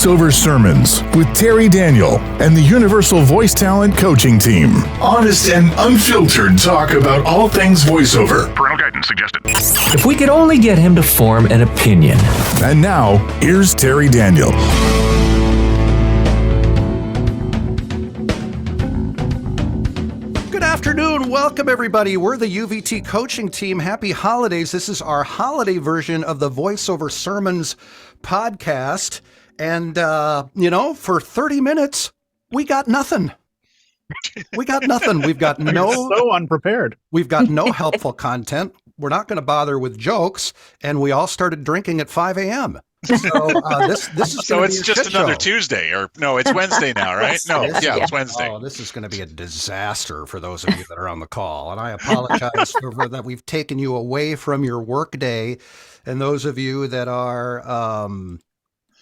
Voiceover Sermons with Terry Daniel and the Universal Voice Talent Coaching Team. Honest and unfiltered talk about all things voiceover. Parental guidance suggested. If we could only get him to form an opinion. And now, here's Terry Daniel. Good afternoon. Welcome, everybody. We're the UVT Coaching Team. Happy holidays. This is our holiday version of the Voiceover Sermons podcast. And, for 30 minutes, we got nothing. We got nothing. We've got so unprepared. We've got no helpful content. We're not going to bother with jokes. And we all started drinking at 5 a.m. So this is so it's just another Tuesday, or no, it's Wednesday now, right? No, it's Wednesday. Oh, this is going to be a disaster for those of you that are on the call, and I apologize for that. We've taken you away from your work day, and those of you that are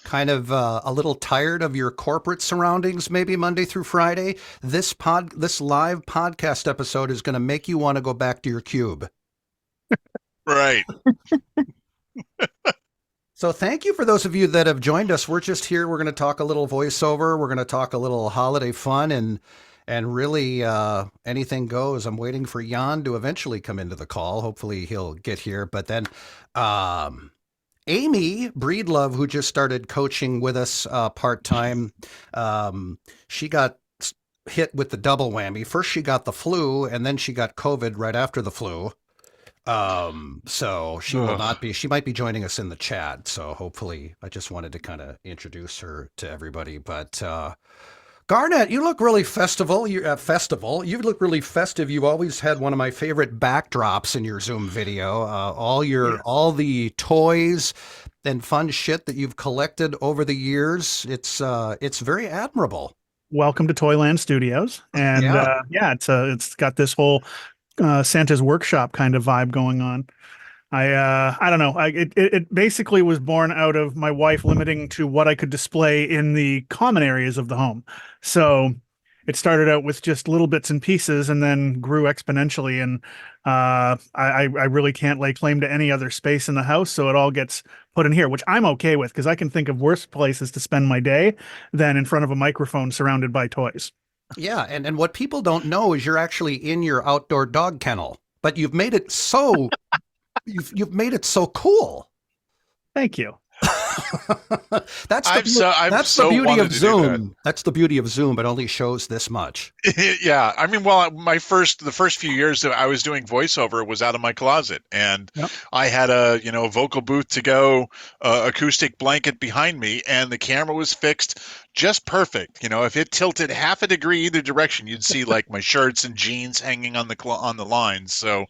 kind of a little tired of your corporate surroundings, maybe Monday through Friday, this live podcast episode is going to make you want to go back to your cube. Right. So thank you for those of you that have joined us. We're just here. We're going to talk a little voiceover. We're going to talk a little holiday fun and really anything goes. I'm waiting for Jan to eventually come into the call. Hopefully he'll get here. But then Amy Breedlove, who just started coaching with us part-time, she got hit with the double whammy. First she got the flu, and then she got COVID right after the flu. So she will not be, she might be joining us in the chat. So hopefully, I just wanted to kind of introduce her to everybody, but, Garnet, you look really festival. You look really festive. You've always had one of my favorite backdrops in your Zoom video. All the toys and fun shit that you've collected over the years. It's very admirable. Welcome to Toyland Studios. And it's got this whole Santa's workshop kind of vibe going on. I don't know. It basically was born out of my wife limiting to what I could display in the common areas of the home. So it started out with just little bits and pieces and then grew exponentially. And I really can't lay claim to any other space in the house. So it all gets put in here, which I'm okay with because I can think of worse places to spend my day than in front of a microphone surrounded by toys. Yeah. And what people don't know is you're actually in your outdoor dog kennel, but you've made it so you've made it so cool. Thank you. That's the beauty of Zoom. That's the beauty of Zoom. It only shows this much. Yeah. I mean, the first few years that I was doing voiceover was out of my closet, and I had a, vocal booth to go, acoustic blanket behind me, and the camera was fixed just perfect. If it tilted half a degree either direction, you'd see like my shirts and jeans hanging on the lines. So,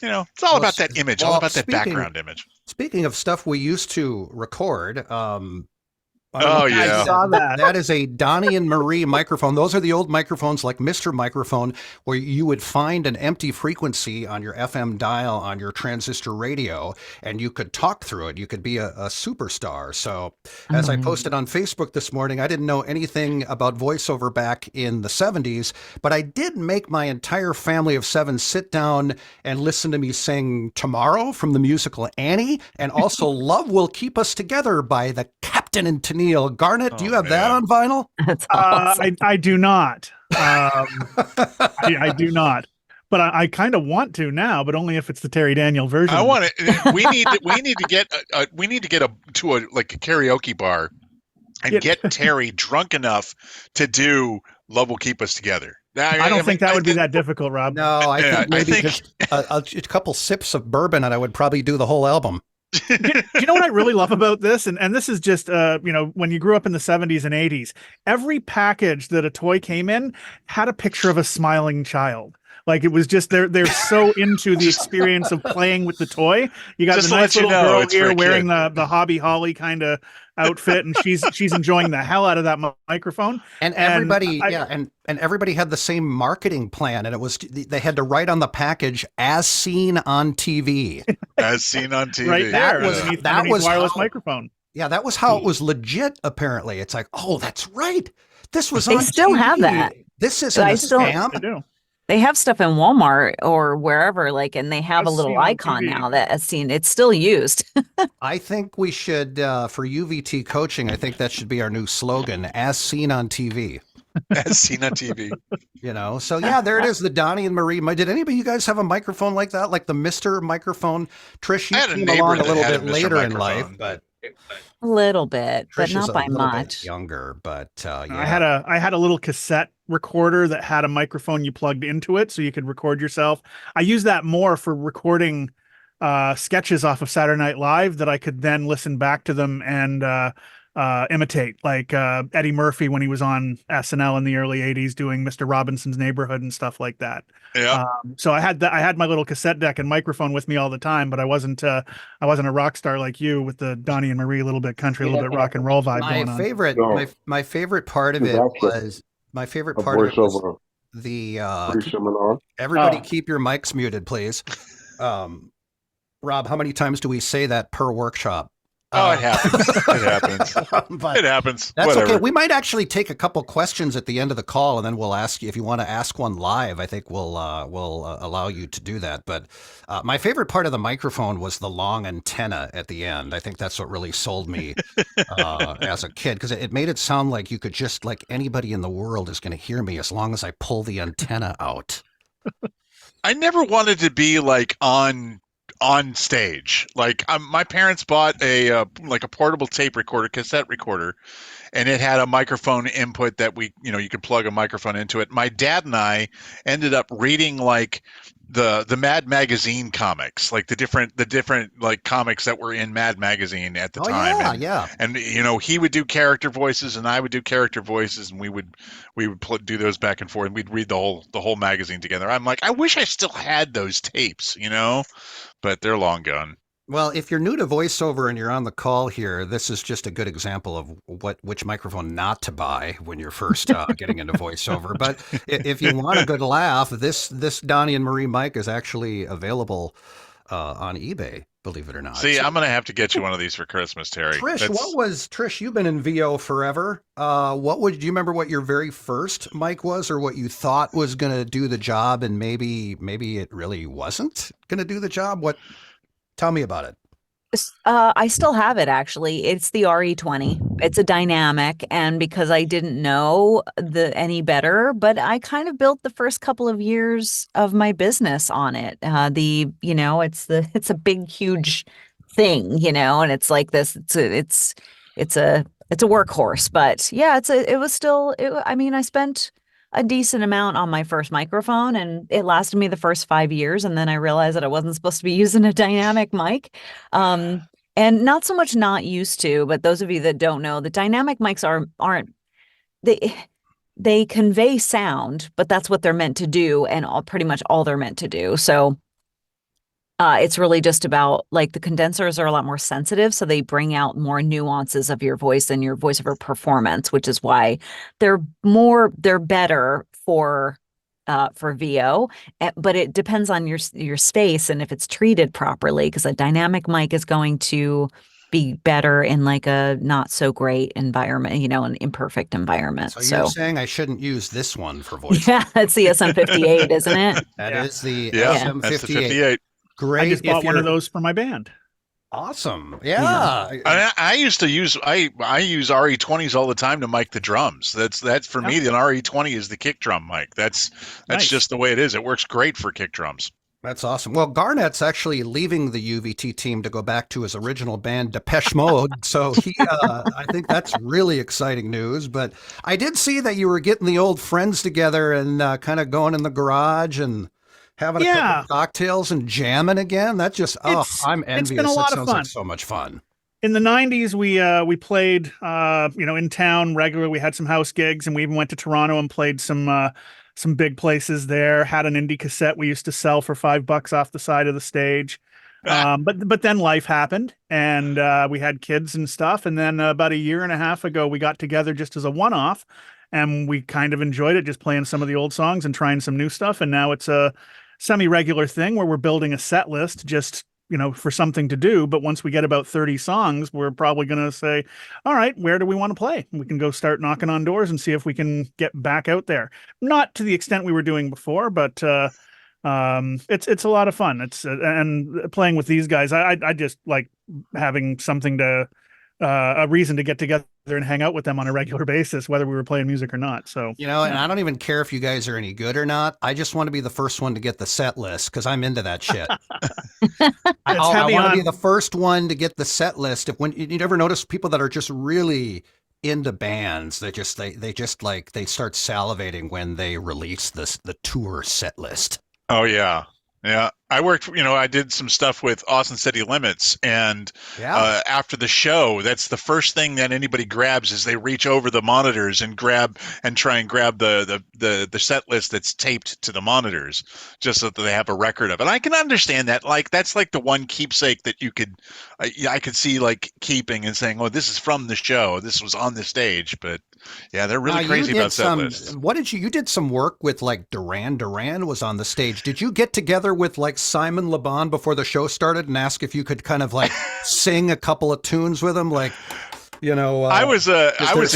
it's all about that image, all about that background image. Speaking of stuff we used to record, I saw that. That is a Donnie and Marie microphone. Those are the old microphones like Mr. Microphone, where you would find an empty frequency on your FM dial on your transistor radio, and you could talk through it. You could be a superstar. So as I posted on Facebook this morning, I didn't know anything about voiceover back in the 70s, but I did make my entire family of 7 sit down and listen to me sing Tomorrow from the musical Annie, and also Love Will Keep Us Together by the Captain and Tennille. Garnet, do you have that on vinyl? That's awesome. I do not. I do not. But I kind of want to now, but only if it's the Terry Daniel version. I want it. We need to get to a karaoke bar and get Terry drunk enough to do "Love Will Keep Us Together." I don't think that would be that difficult, Rob. No, I think maybe just a couple sips of bourbon, and I would probably do the whole album. Do you know what I really love about this? And this is just, when you grew up in the 70s and 80s, every package that a toy came in had a picture of a smiling child. Like it was just they're so into the experience of playing with the toy. You got just the nice little girl here wearing the Hobby Holly kind of outfit, and she's enjoying the hell out of that microphone. And everybody, and everybody had the same marketing plan, and it was they had to write on the package "as seen on TV." As seen on TV. Right there. That was wireless microphone. Yeah, that was how it was legit. Apparently, it's like, oh, that's right. This was. They on still TV. have that. This isn't a scam. I do. They have stuff in Walmart or wherever, like, and they have a As little seen on icon TV. now that as seen. It's still used. I think we should, for UVT coaching, I think that should be our new slogan, as seen on TV. As seen on TV. So yeah, there it is, the Donnie and Marie. Did anybody of you guys have a microphone like that, like the Mr. Microphone? Trish, you came along a little bit later in life, but A little bit, but Trish is not a by little much. bit younger. But I had a little cassette recorder that had a microphone you plugged into it so you could record yourself. I use that more for recording sketches off of Saturday Night Live that I could then listen back to them and imitate, like Eddie Murphy when he was on SNL in the early 80s doing Mr. Robinson's Neighborhood and stuff like that. Yeah. So I had my little cassette deck and microphone with me all the time, but I wasn't a rock star like you with the Donnie and Marie, a little bit country, a little bit rock and roll vibe going on. My favorite part of it was voiceover. The Pretty similar. everybody keep your mics muted, please. Rob, how many times do we say that per workshop? It happens. It happens. But It happens. that's Whatever. okay. We might actually take a couple questions at the end of the call, and then we'll ask you if you want to ask one live. I think we'll allow you to do that. But my favorite part of the microphone was the long antenna at the end. I think that's what really sold me as a kid, because it made it sound like you could just, like, anybody in the world is going to hear me as long as I pull the antenna out. I never wanted to be like on stage. Like my parents bought a portable tape recorder, cassette recorder, and it had a microphone input that you could plug a microphone into it. My dad and I ended up reading like the Mad Magazine comics, like the different like comics that were in Mad Magazine at the time. And he would do character voices and I would do character voices, and we would do those back and forth, and we'd read the whole magazine together. I'm like, I wish I still had those tapes, but they're long gone. Well, if you're new to voiceover and you're on the call here, this is just a good example of which microphone not to buy when you're first getting into voiceover. But if you want a good laugh, this Donnie and Marie mic is actually available on eBay, believe it or not. See, I'm going to have to get you one of these for Christmas, Terry. Trish, you've been in VO forever. Do you remember what your very first mic was, or what you thought was going to do the job and maybe it really wasn't going to do the job? Tell me about it. I still have it, actually. It's the RE20. It's a dynamic, and because I didn't know any better, but I kind of built the first couple of years of my business on it. It's a big, huge thing, and it's like this. It's a workhorse, but yeah, I spent a decent amount on my first microphone, and it lasted me the first 5 years. And then I realized that I wasn't supposed to be using a dynamic mic. And not so much not used to, but those of you that don't know, the dynamic mics aren't they convey sound, but that's what they're meant to do, and pretty much all they're meant to do. So it's really just about, like, the condensers are a lot more sensitive, so they bring out more nuances of your voice and your voiceover performance, which is why they're better for VO. But it depends on your space and if it's treated properly, because a dynamic mic is going to be better in like a not so great environment, an imperfect environment. So you're saying I shouldn't use this one for voice? Yeah, it's the SM58, isn't it? That is the SM58. That's the 58. Great. I just bought one of those for my band. Awesome. Yeah. I used to use I use RE20s all the time to mic the drums. That's for me, the RE20 is the kick drum mic. That's nice. Just the way it is. It works great for kick drums. That's awesome. Well, Garnett's actually leaving the UVT team to go back to his original band, Depeche Mode. So I think that's really exciting news. But I did see that you were getting the old friends together and kind of going in the garage and having a couple of cocktails and jamming again. That's just, I'm envious. It's been a lot of fun. Like so much fun. In the 90s, we played, in town regularly. We had some house gigs, and we even went to Toronto and played some big places there. Had an indie cassette we used to sell for $5 off the side of the stage. But then life happened, and we had kids and stuff. And then about a year and a half ago, we got together just as a one-off, and we kind of enjoyed it, just playing some of the old songs and trying some new stuff. And now it's a semi-regular thing where we're building a set list just for something to do. But once we get about 30 songs, we're probably going to say, all right, where do we want to play? We can go start knocking on doors and see if we can get back out there. Not to the extent we were doing before, but it's a lot of fun. And playing with these guys, I just like having something to a reason to get together and hang out with them on a regular basis, whether we were playing music or not. So, and I don't even care if you guys are any good or not. I just want to be the first one to get the set list because I'm into that shit. I want to be the first one to get the set list. When you ever notice people that are just really into bands, they start salivating when they release the tour set list. Oh yeah. Yeah, I worked, I did some stuff with Austin City Limits, and after the show, that's the first thing that anybody grabs is they reach over the monitors and try and grab the set list that's taped to the monitors, just so that they have a record of it. I can understand that. Like, that's like the one keepsake that I could see like keeping and saying, oh, this is from the show. This was on the stage. But yeah, they're really crazy about set lists. What you did some work with, like Duran was on the stage. Did you get together with like Simon Le Bon before the show started and ask if you could kind of like sing a couple of tunes with him? Like, I was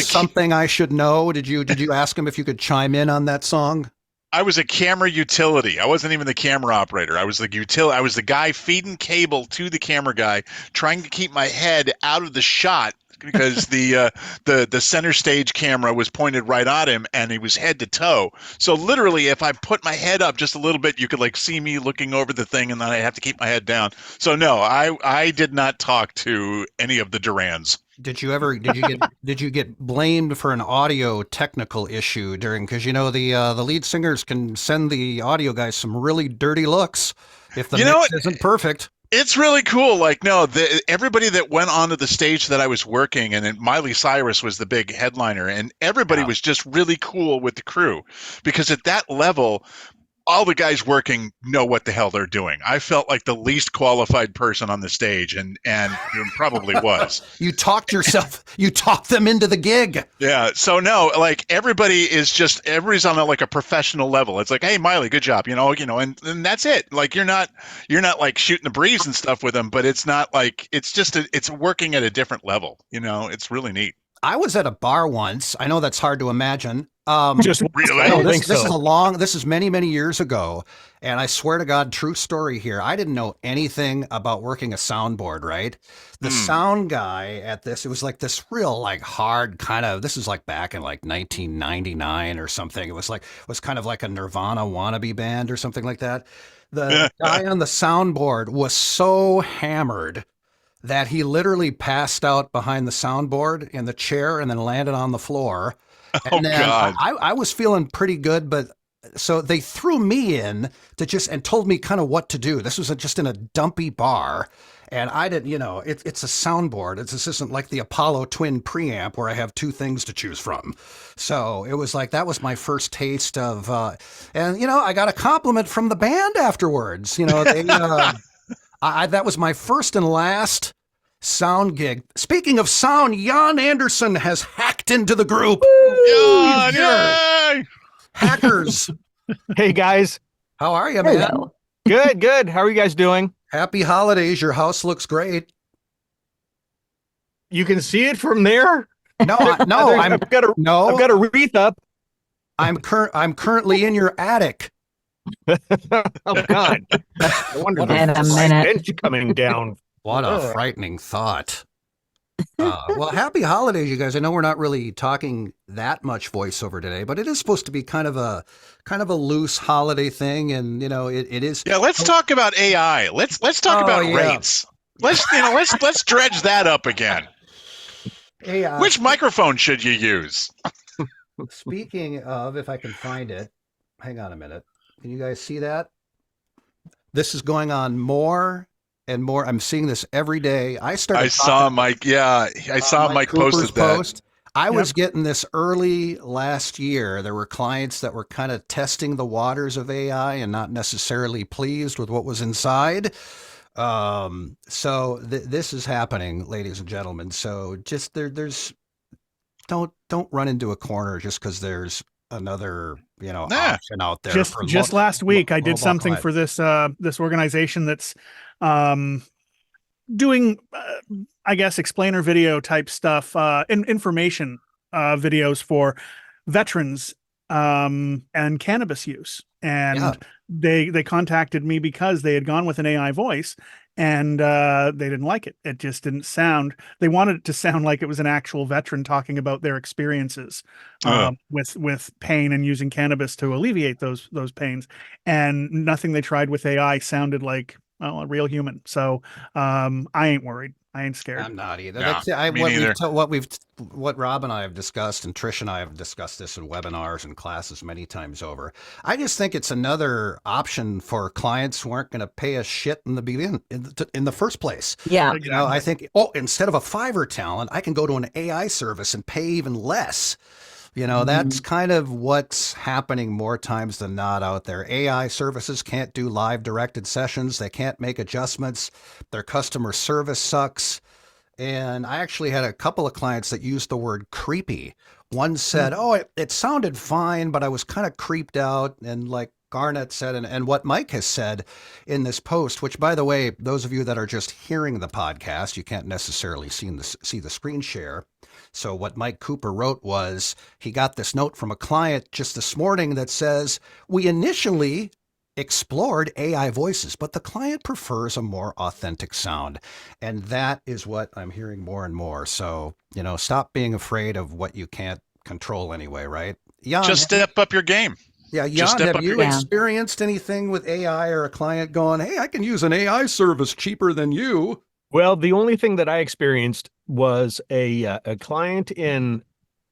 something I should know. Did you ask him if you could chime in on that song? I was a camera utility. I wasn't even the camera operator. I was the guy feeding cable to the camera guy, trying to keep my head out of the shot because the center stage camera was pointed right at him and he was head to toe. So literally, if I put my head up just a little bit, you could like see me looking over the thing, and then I have to keep my head down. So no, I did not talk to any of the Durans. Did you get blamed for an audio technical issue because the lead singers can send the audio guys some really dirty looks if the mix isn't perfect. It's really cool. Like, no, everybody that went onto the stage that I was working, and then Miley Cyrus was the big headliner, and everybody was just really cool with the crew, because at that level, all the guys working know what the hell they're doing. I felt like the least qualified person on the stage, and probably was. You talked them into the gig. Yeah. So no, like everybody's on a professional level. It's like, hey, Miley, good job. And that's it. Like you're not like shooting the breeze and stuff with them, but it's not like, it's working at a different level. It's really neat. I was at a bar once. I know that's hard to imagine. Just really? This is many, many years ago. And I swear to God, true story here. I didn't know anything about working a soundboard, right? The sound guy at this, it was like this real like hard kind of, this is like back in like 1999 or something. It was kind of like a Nirvana wannabe band or something like that. The guy on the soundboard was so hammered that he literally passed out behind the soundboard in the chair and then landed on the floor. And then God. I was feeling pretty good, but so they threw me in and told me kind of what to do. This was just in a dumpy bar. And I didn't, it's a soundboard. This isn't like the Apollo twin preamp where I have two things to choose from. So it was like, that was my first taste of, and I got a compliment from the band afterwards. That was my first and last sound gig. Speaking of sound, Jan Anderson has hacked into the group. Jan, yay! Hackers. Hey guys. How are you, man? Hello. Good. How are you guys doing? Happy holidays. Your house looks great. You can see it from there? No, I've got a wreath up. I'm currently in your attic. Oh God! I wonder the bench coming down. What a frightening thought. Well, happy holidays, you guys. I know we're not really talking that much voiceover today, but it is supposed to be kind of a loose holiday thing, and it is. Yeah, let's talk about AI. Let's talk about rates. Let's dredge that up again. AI. Which microphone should you use? Speaking of, if I can find it, hang on a minute. Can you guys see that? This is going on more and more. I'm seeing this every day. I saw Mike. Yeah, I saw Mike posted that. I was getting this early last year. There were clients that were kind of testing the waters of AI and not necessarily pleased with what was inside. So this is happening, ladies and gentlemen. So just there's don't run into a corner just because there's another option out there. Just last week, I did something for this organization that's doing, I guess, explainer video type stuff, information videos for veterans and cannabis use. And they contacted me because they had gone with an AI voice and they didn't like it. It just didn't sound. They wanted it to sound like it was an actual veteran talking about their experiences with pain and using cannabis to alleviate those pains. And nothing they tried with AI sounded like, well, a real human. So I ain't worried. I ain't scared. I'm not either. No, me neither. What Rob and I have discussed, and Trish and I have discussed this in webinars and classes many times over. I just think it's another option for clients who aren't going to pay us shit in the beginning, in the first place. Yeah. You know, I think, instead of a Fiverr talent, I can go to an AI service and pay even less. You know, that's kind of what's happening more times than not out there. AI services can't do live directed sessions. They can't make adjustments. Their customer service sucks. And I actually had a couple of clients that used the word creepy. One said, it sounded fine, but I was kind of creeped out. And like Garnet said, and what Mike has said in this post, which, by the way, those of you that are just hearing the podcast, you can't necessarily see the screen share. So what Mike Cooper wrote was he got this note from a client just this morning that says, we initially explored AI voices, but the client prefers a more authentic sound. And that is what I'm hearing more and more. So, you know, stop being afraid of what you can't control anyway, right? Jan, just step up your game. Yeah, Jan, have you experienced anything with AI or a client going, hey, I can use an AI service cheaper than you? Well, the only thing that I experienced was a client in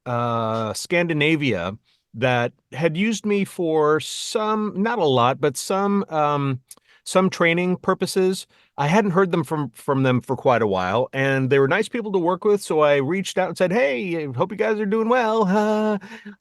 Scandinavia that had used me for some, not a lot, but some training purposes. I hadn't heard them from them for quite a while, and they were nice people to work with. So I reached out and said, "Hey, hope you guys are doing well.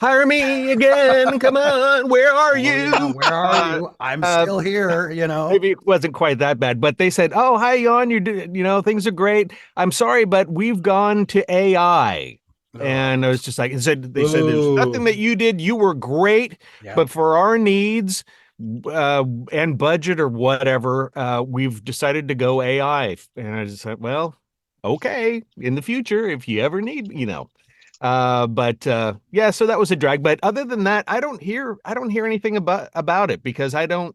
Hire me again. Come on, where are you? Yeah, where are you? I'm still here. You know, maybe it wasn't quite that bad, but they said, "Oh, hi, Jan. Things are great. I'm sorry, but we've gone to AI." And I was just like, they said, there's nothing that you did. You were great, but for our needs and budget or whatever, we've decided to go AI. And I just said, well, okay, in the future, if you ever need, so that was a drag. But other than that, I don't hear anything about it because I'm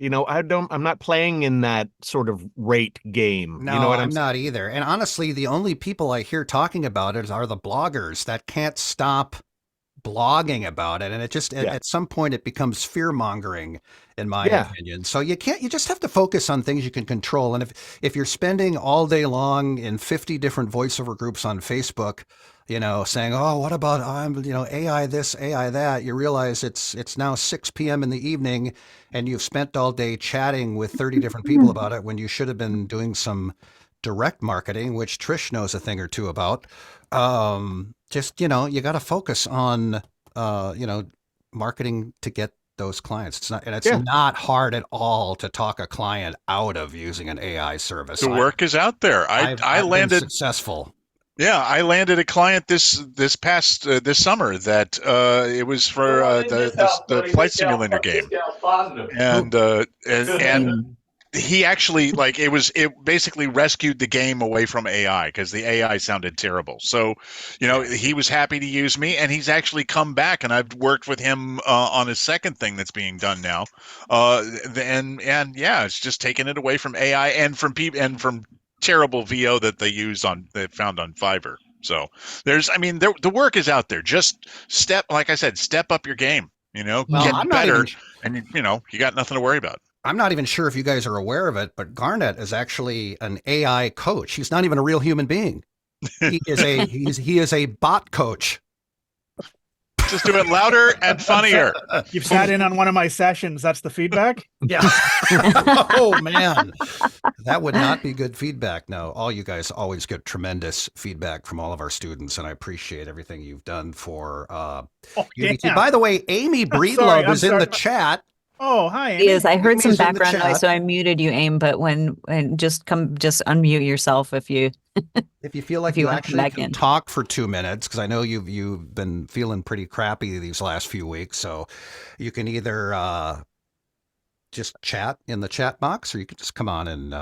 not playing in that sort of rate game. No, you know what I'm not either. And honestly, the only people I hear talking about it are the bloggers that can't stop blogging about it. And it just, at some point, it becomes fear mongering, in my opinion. So you just have to focus on things you can control. And if you're spending all day long in 50 different voiceover groups on Facebook, saying, oh, what about, AI this, AI that, you realize it's now 6 p.m. in the evening and you've spent all day chatting with 30 different people about it when you should have been doing some direct marketing, which Trish knows a thing or two about. You got to focus on, marketing to get those clients. It's not hard at all to talk a client out of using an AI service. The work is out there. I landed successful. Yeah, I landed a client this past this summer that it was for the flight simulator game, and he actually it basically rescued the game away from AI because the AI sounded terrible. So, he was happy to use me, and he's actually come back, and I've worked with him on his second thing that's being done now, it's just taking it away from AI and from people and from terrible VO that they found on Fiverr. So the work is out there. Just step up your game, get better, and you got nothing to worry about. I'm not even sure if you guys are aware of it, but Garnet is actually an AI coach. He's not even a real human being. He is a bot coach. Just do it louder and funnier. You've sat in on one of my sessions. That's the feedback? Yeah. Oh, man. That would not be good feedback. No, all you guys always get tremendous feedback from all of our students, and I appreciate everything you've done for UVT. By the way, Amy Breedlove is in the chat. Oh, hi, Amy. Yes, I heard some background noise, so I muted you, Aim. But just unmute yourself if you feel like you actually can talk for 2 minutes, because I know you've been feeling pretty crappy these last few weeks. So you can either just chat in the chat box, or you can just come on and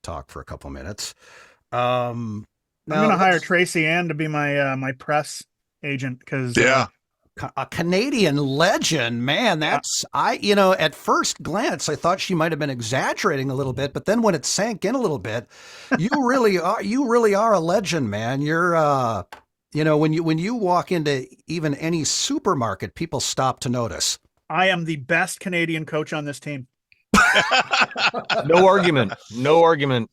talk for a couple minutes. I'm going to hire Tracy Ann to be my press agent because a Canadian legend, man. That's at first glance, I thought she might have been exaggerating a little bit, but then when it sank in a little bit, you really are a legend, man. You're, when you walk into even any supermarket, people stop to notice. I am the best Canadian coach on this team. No argument. No argument.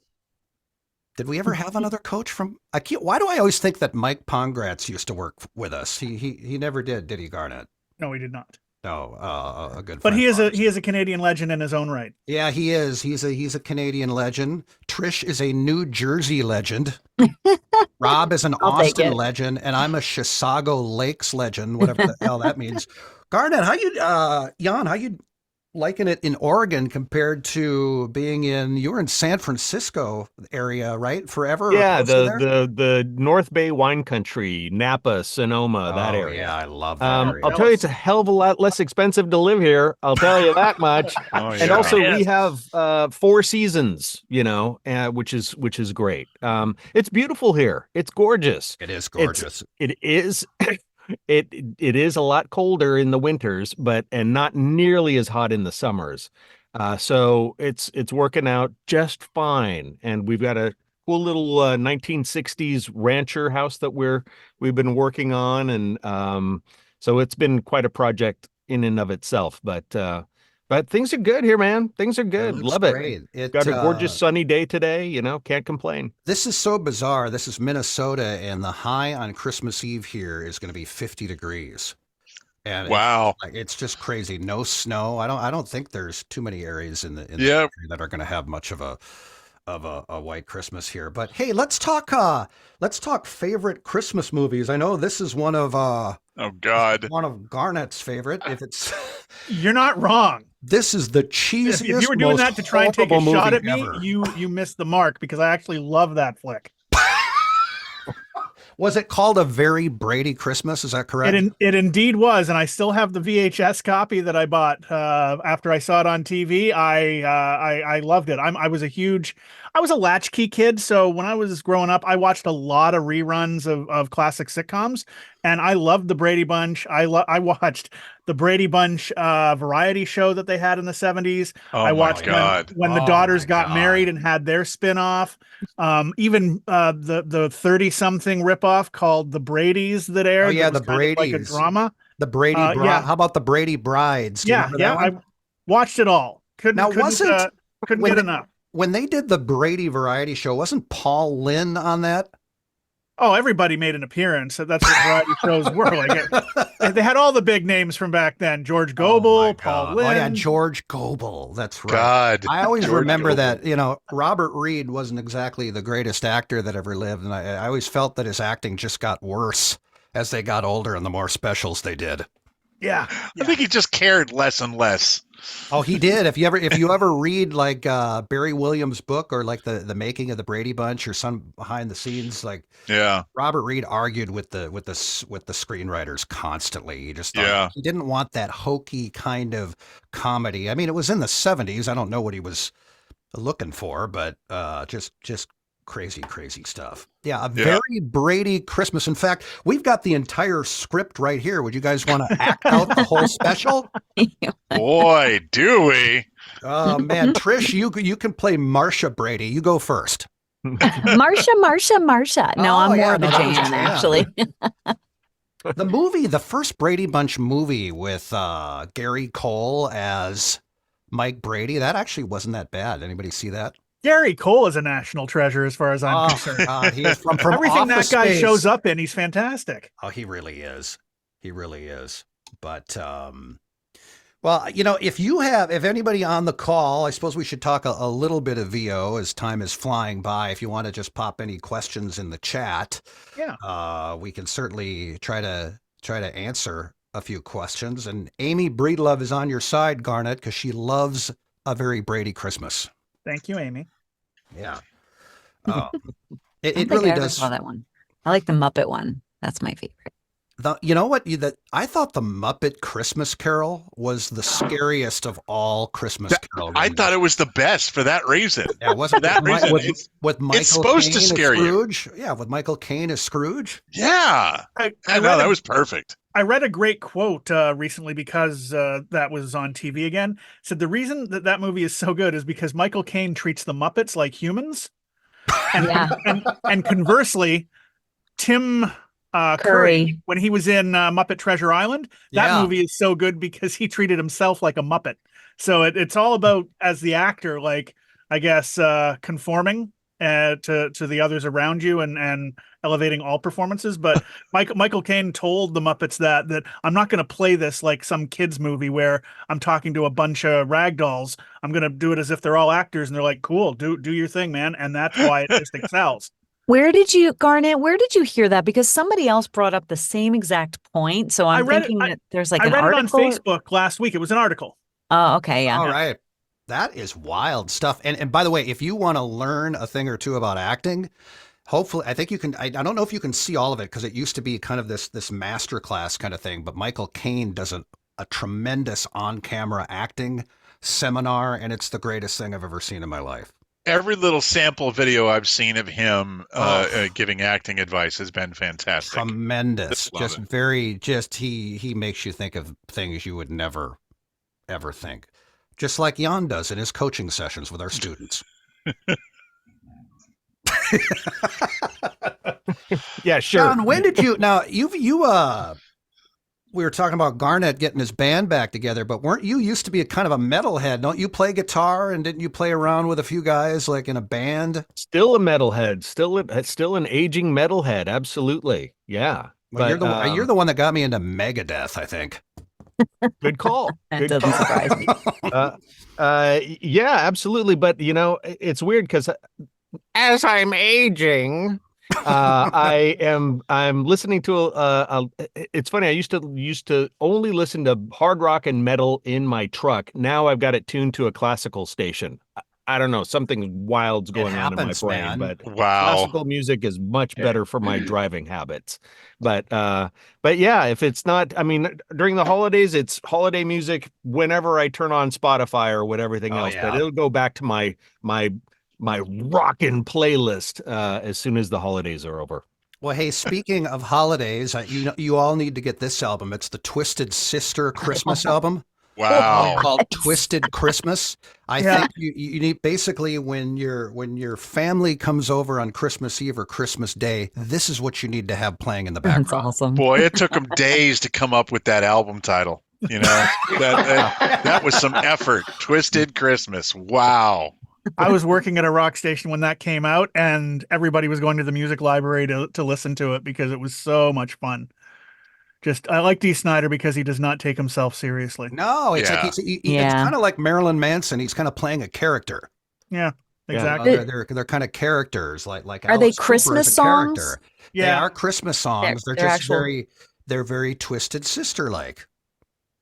Did we ever have another coach from? Why do I always think that Mike Pongratz used to work with us? He never did he, Garnet? No, he did not. No, a good. But he is a Canadian legend in his own right. Yeah, he is. He's a Canadian legend. Trish is a New Jersey legend. Rob is an Austin legend, and I'm a Chisago Lakes legend, whatever the hell that means. Garnet, Jan, how you liken it in Oregon compared to you were in San Francisco area, right? Forever? Yeah, the North Bay wine country, Napa, Sonoma, that area. Yeah, I love that area. I'll tell you, it's a hell of a lot less expensive to live here. I'll tell you that much. And also we have 4 seasons, which is great. It's beautiful here. It's gorgeous. It is gorgeous. It is. It is a lot colder in the winters, and not nearly as hot in the summers. So it's working out just fine. And we've got a cool little 1960s rancher house that we've been working on, and so it's been quite a project in and of itself. But things are good here, man. Things are good. Love it. Got a gorgeous sunny day today. Can't complain. This is so bizarre. This is Minnesota, and the high on Christmas Eve here is going to be 50 degrees. And wow, it's just crazy. No snow. I don't think there's too many areas in the country that are going to have much of a white Christmas here. But hey, let's talk favorite Christmas movies. I know this is one of one of Garnet's favorite. If it's You're not wrong. This is the cheesiest. If you were doing that to try and take a shot at me, ever. you missed the mark, because I actually love that flick. Was it called A Very Brady Christmas? Is that correct? It indeed was, and I still have the VHS copy that I bought after I saw it on TV. I loved it. I was a latchkey kid, so when I was growing up, I watched a lot of reruns of classic sitcoms, and I loved the Brady Bunch. I watched the Brady Bunch variety show that they had in the 70s. I watched when the daughters got married and had their spin-off. Even the 30-something ripoff called The Brady's that aired. Oh yeah, the Brady's, like a drama. The Brady How about the Brady Brides? I watched it all. Couldn't get enough. When they did the Brady variety show, wasn't Paul Lynn on that? Oh, everybody made an appearance. That's what variety shows were. Like they had all the big names from back then. George Goebel, Paul Lynn. Oh yeah, George Goebel. That's right. God, I always remember that. Robert Reed wasn't exactly the greatest actor that ever lived, and I always felt that his acting just got worse as they got older and the more specials they did. Yeah. I think he just cared less and less. Oh, he did. If you ever read like Barry Williams' book, or like the making of the Brady Bunch, or some behind the scenes, Robert Reed argued with the screenwriters constantly. He just thought he didn't want that hokey kind of comedy. I mean, it was in the 70s. I don't know what he was looking for, but just crazy stuff. Yeah, a very Brady Christmas. In fact, we've got the entire script right here. Would you guys want to act out the whole special? Boy, do we. Oh man, Trish, you can play Marcia Brady. You go first. Marcia. No, I'm more of a Jan, actually. The first Brady Bunch movie with Gary Cole as Mike Brady, that actually wasn't that bad. Anybody see that? Gary Cole is a national treasure as far as I'm concerned. God, he is from everything Office that guy Space. shows up in, he's fantastic. Oh, he really is. He really is. But well, if anybody on the call, I suppose we should talk a little bit of VO as time is flying by. If you want to just pop any questions in the chat, we can certainly try to answer a few questions. And Amy Breedlove is on your side, Garnet, because she loves A Very Brady Christmas. Thank you, Amy. Yeah. It really does. I saw that one. I like the Muppet one. That's my favorite. You know what? I thought the Muppet Christmas Carol was the scariest of all Christmas Carol. I thought it was the best for that reason. Yeah, wasn't for that reason. With Michael it's supposed Caine to scare as Scrooge? you. Yeah, with Michael Caine as Scrooge. Yeah, that was perfect. I read a great quote recently because that was on TV again. It said the reason that movie is so good is because Michael Caine treats the Muppets like humans, and conversely, Tim Curry, when he was in Muppet Treasure Island, that movie is so good because he treated himself like a Muppet. So it's all about, as the actor, like, I guess, conforming to the others around you and elevating all performances. But Michael Caine told the Muppets that I'm not going to play this like some kids movie where I'm talking to a bunch of ragdolls. I'm going to do it as if they're all actors, and they're like, cool, do your thing, man. And that's why it just excels. Garnet, where did you hear that? Because somebody else brought up the same exact point. So I'm thinking that there's like an article. I read it on Facebook last week. It was an article. Oh, okay. Yeah. All right. That is wild stuff. And by the way, if you want to learn a thing or two about acting, hopefully, I think you can. I don't know if you can see all of it because it used to be kind of this masterclass kind of thing. But Michael Caine does a tremendous on-camera acting seminar, and it's the greatest thing I've ever seen in my life. Every little sample video I've seen of him giving acting advice has been fantastic. Tremendous. He makes you think of things you would never, ever think. Just like Jan does in his coaching sessions with our students. Yeah, sure. John, when did you, we were talking about Garnet getting his band back together, but weren't you used to be a kind of a metalhead? Don't you play guitar, and didn't you play around with a few guys like in a band? Still a metalhead, still an aging metalhead. Absolutely. Yeah. Well, but you're the one that got me into Megadeth, I think. Good call. That doesn't surprise me. Yeah, absolutely. But it's weird because as I'm aging, I'm listening to it's funny. I used to only listen to hard rock and metal in my truck. Now I've got it tuned to a classical station. I don't know, something wild's going on in my brain, man. but Wow. classical music is much better for my driving habits. But yeah, if it's not, I mean, during the holidays, it's holiday music whenever I turn on Spotify or whatever everything else. Yeah. But it'll go back to my rockin' playlist as soon as the holidays are over. Well, hey, speaking of holidays, you all need to get this album. It's the Twisted Sister Christmas album. Wow. Called Twisted Christmas. I think you need, basically, when your family comes over on Christmas Eve or Christmas Day, this is what you need to have playing in the background. That's awesome. Boy, it took them days to come up with that album title. That was some effort. Twisted Christmas. Wow. I was working at a rock station when that came out, and everybody was going to the music library to listen to it because it was so much fun. I like Dee Snider because he does not take himself seriously. No, it's like it's kind of like Marilyn Manson. He's kind of playing a character. Yeah, exactly. They're kind of characters like Are Alice they Cooper Christmas is a character. songs? Yeah, they are Christmas songs. They're just they're very Twisted Sister like.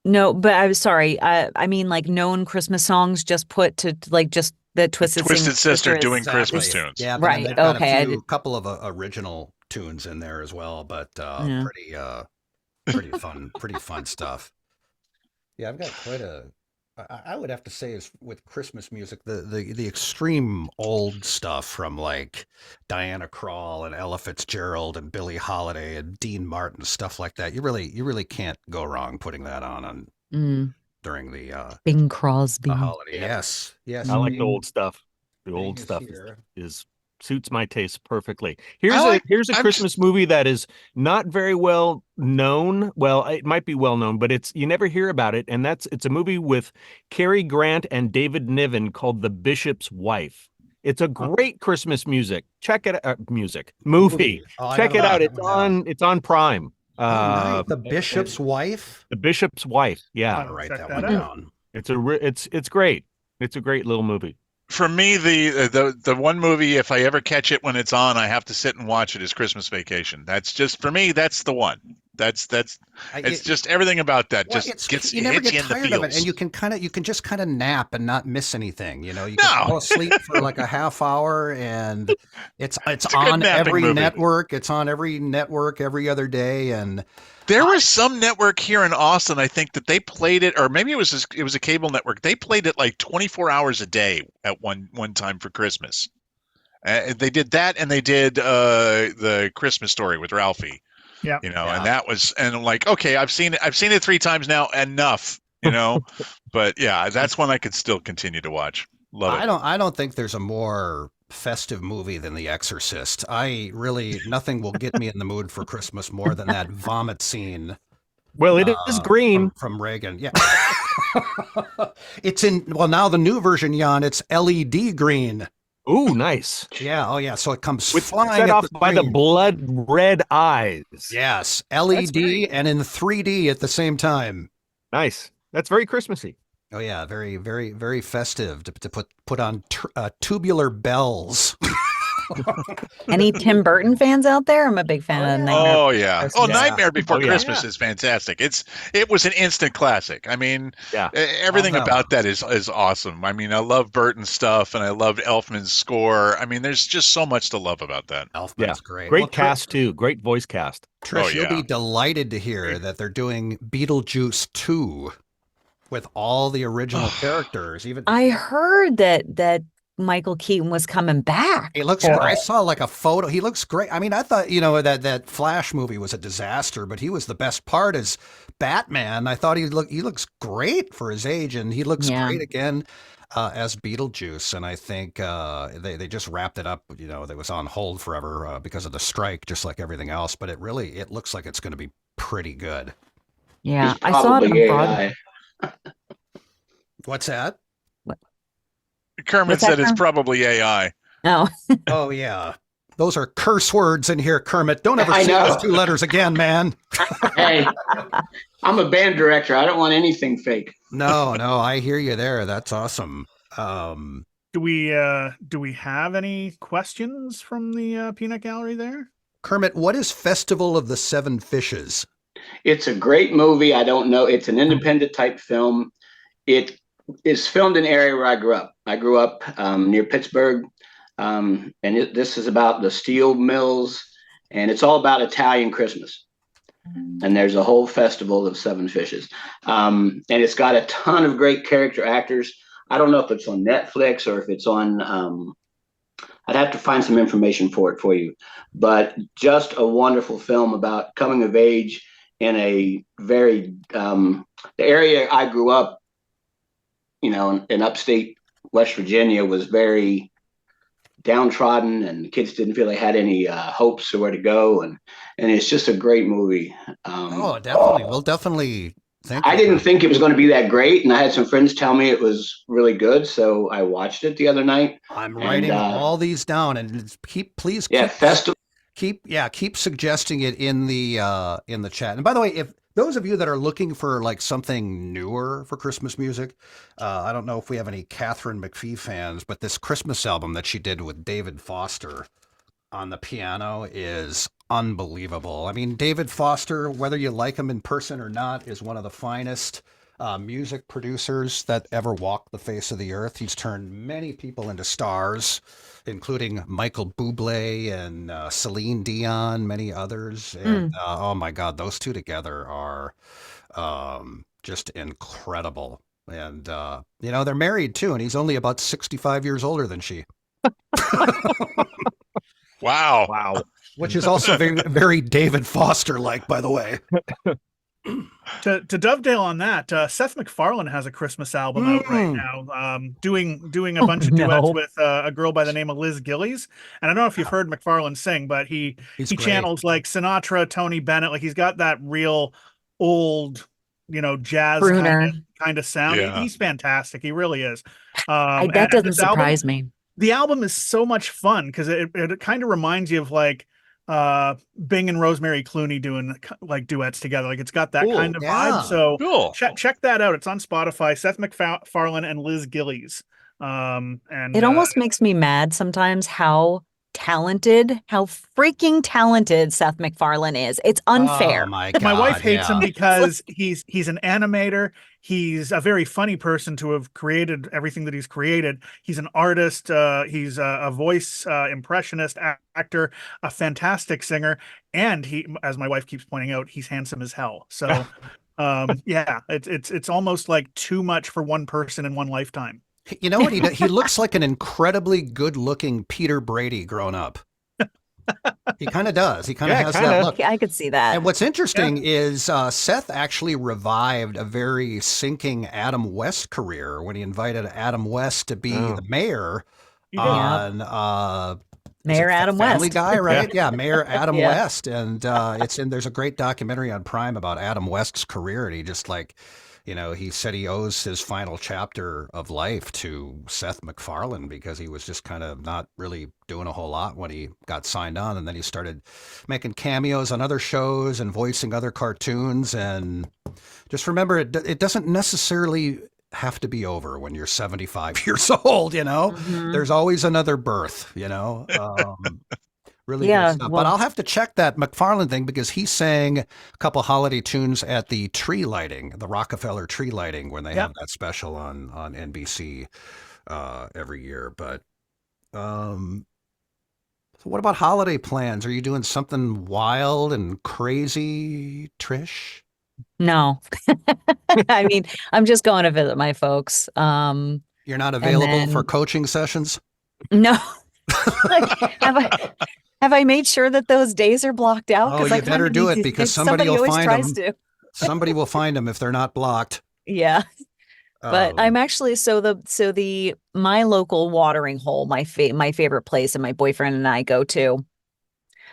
No, but I was sorry. I mean, like known Christmas songs just put to like just the Twisted Sister doing Christmas tunes. Yeah, right. They've got Okay, a couple of original tunes in there as well, but pretty fun stuff. Yeah, I've got quite I would have to say is with Christmas music, the extreme old stuff from like Diana Krall and Ella Fitzgerald and Billie Holiday and Dean Martin, stuff like that. You really can't go wrong putting that on during the Bing Crosby holiday. Yes. I like the old stuff. The old stuff is suits my taste perfectly. Here's a Christmas movie that is not very well known. Well, it might be well known, but you never hear about it. And it's a movie with Cary Grant and David Niven called The Bishop's Wife. It's a great Christmas movie. Check it out. Check it out. It's on Prime. The Bishop's Wife. The Bishop's Wife. Yeah. I'll write that one down. It's great. It's a great little movie. For me, the one movie, if I ever catch it when it's on, I have to sit and watch it, is Christmas Vacation. That's just, for me, that's the one. It's just everything about that hits you never you get in the tired of it, feels. and you can just kind of nap and not miss anything. You know, you can fall asleep for like a half hour, and it's a good on napping every movie. network. It's on every network every other day, and there was some network here in Austin, I think, that they played it, or maybe it was a cable network. They played it like 24 hours a day at one time for Christmas. They did that, and they did the Christmas Story with Ralphie. Yeah. And that was, and I'm like, okay, I've seen it 3 times now, enough, but yeah, that's one I could still continue to watch. Love it. I don't think there's a more festive movie than The Exorcist. Nothing will get me in the mood for Christmas more than that vomit scene. Well, it is green from Reagan. Yeah. Now the new version, Jan, it's LED green. Ooh, nice. Yeah. Oh, yeah. So it comes flying set off by the blood red eyes. Yes. LED and in 3D at the same time. Nice. That's very Christmassy. Oh, yeah. Very, very, very festive to put on tubular bells. Any Tim Burton fans out there? I'm a big fan of Nightmare. Oh yeah. Nightmare Before Christmas is fantastic. It was an instant classic. I mean, everything about that is awesome. I mean, I love Burton's stuff, and I loved Elfman's score. I mean, there's just so much to love about that. Elfman's great. Great cast too. Great voice cast. Trish, you'll be delighted to hear that they're doing Beetlejuice 2 with all the original characters. I heard that Michael Keaton was coming back. He looks great. I saw like a photo. He looks great. I mean, I thought, that Flash movie was a disaster, but he was the best part as Batman. I thought he looks great for his age, and he looks great again as Beetlejuice. And I think they just wrapped it up. That was on hold forever because of the strike, just like everything else. But it looks like it's going to be pretty good. Yeah, I saw it on Broadway. What's that? Kermit said it's probably AI. No. Oh, yeah. Those are curse words in here, Kermit. Don't ever say those 2 letters again, man. Hey, I'm a band director. I don't want anything fake. No, I hear you there. That's awesome. Do we have any questions from the peanut gallery there? Kermit, what is Festival of the Seven Fishes? It's a great movie. I don't know. It's an independent type film. It is filmed in an area where I grew up. I grew up near Pittsburgh, and this is about the steel mills, and it's all about Italian Christmas. And there's a whole festival of 7 fishes, and it's got a ton of great character actors. I don't know if it's on Netflix or if it's on. I'd have to find some information for you, but just a wonderful film about coming of age in a very the area I grew up. In upstate West Virginia was very downtrodden, and the kids didn't feel they had any hopes or where to go. And it's just a great movie. Definitely. We'll definitely think. I didn't think it was going to be that great, and I had some friends tell me it was really good, so I watched it the other night. I'm writing all these down, and keep suggesting it in the chat. And by the way, if those of you that are looking for like something newer for Christmas music, I don't know if we have any Catherine McPhee fans, but this Christmas album that she did with David Foster on the piano is unbelievable. I mean, David Foster, whether you like him in person or not, is one of the finest music producers that ever walked the face of the earth. He's turned many people into stars, including Michael Bublé and Celine Dion, many others. And oh my God, those two together are just incredible. And, they're married too, and he's only about 65 years older than she. Wow. Which is also very, very David Foster-like, by the way. To dovetail on that, Seth MacFarlane has a Christmas album out right now, doing a bunch of duets with a girl by the name of Liz Gillies. And I don't know if you've heard MacFarlane sing, but he channels like Sinatra, Tony Bennett. Like he's got that real old, jazz kind of sound. Yeah. He's fantastic. He really is. That doesn't surprise me. The album is so much fun because it kind of reminds you of like Bing and Rosemary Clooney doing like duets together. Like it's got that kind of vibe. So cool. Check that out. It's on Spotify. Seth MacFarlane and Liz Gillies. And it almost makes me mad sometimes how how freaking talented Seth MacFarlane is. It's unfair. Oh my God. My wife hates him yeah. because he's an animator. He's a very funny person to have created everything that he's created. He's an artist. He's a voice impressionist actor, a fantastic singer, and he, as my wife keeps pointing out, he's handsome as hell. So, yeah, it's almost like too much for one person in one lifetime. You know what he does? He looks like an incredibly good-looking Peter Brady grown up. He kind of does. He kind of has that look. I could see that. And what's interesting is Seth actually revived a very sinking Adam West career when he invited Adam West to be the mayor on Mayor Adam West. Family Guy, right? Yeah, Mayor Adam West. And there's a great documentary on Prime about Adam West's career. And he just he said he owes his final chapter of life to Seth MacFarlane because he was just kind of not really doing a whole lot when he got signed on. And then he started making cameos on other shows and voicing other cartoons. And just remember, it doesn't necessarily have to be over when you're 75 years old, Mm-hmm. There's always another birth, Really good stuff. But I'll have to check that MacFarlane thing because he sang a couple holiday tunes at the tree lighting, the Rockefeller tree lighting, when they have that special on NBC every year. But so what about holiday plans? Are you doing something wild and crazy, Trish? No. I mean, I'm just going to visit my folks. You're not available for coaching sessions? No. Have I made sure that those days are blocked out? Oh, you better do it because somebody will find them. To. Somebody will find them if they're not blocked. Yeah. But I'm actually my local watering hole, my favorite place, and my boyfriend and I go to,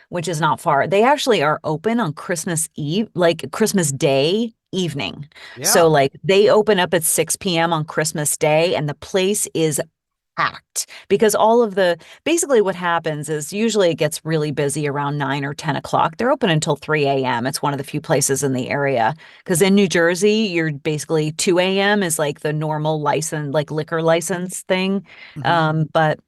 which is not far. They actually are open on Christmas Eve, like Christmas Day evening. Yeah. So they open up at 6 p.m. on Christmas Day, and the place is packed because basically what happens is usually it gets really busy around 9 or 10 o'clock. They're open until 3 a.m. It's one of the few places in the area because in New Jersey, you're basically 2 a.m. is like the normal license, like liquor license thing. Mm-hmm. But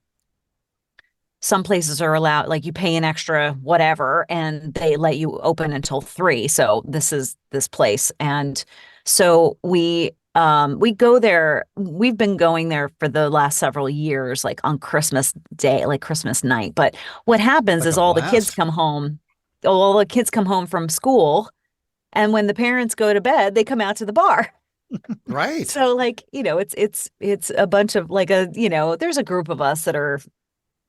some places are allowed, like you pay an extra whatever and they let you open until 3. So this is this place. And so we go there. We've been going there for the last several years, like on Christmas Day, like Christmas night. But what happens is all the kids come home. All the kids come home from school, and when the parents go to bed, they come out to the bar. Right. So it's a bunch of there's a group of us that are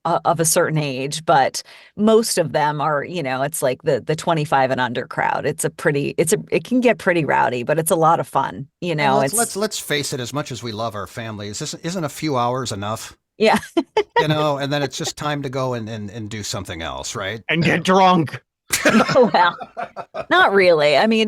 of a certain age, but most of them are, it's like the 25 and under crowd. It can get pretty rowdy, but it's a lot of fun. Let's face it, as much as we love our families, isn't a few hours enough? Yeah. And then it's just time to go and do something else, right? And get drunk. Well, not really. I mean,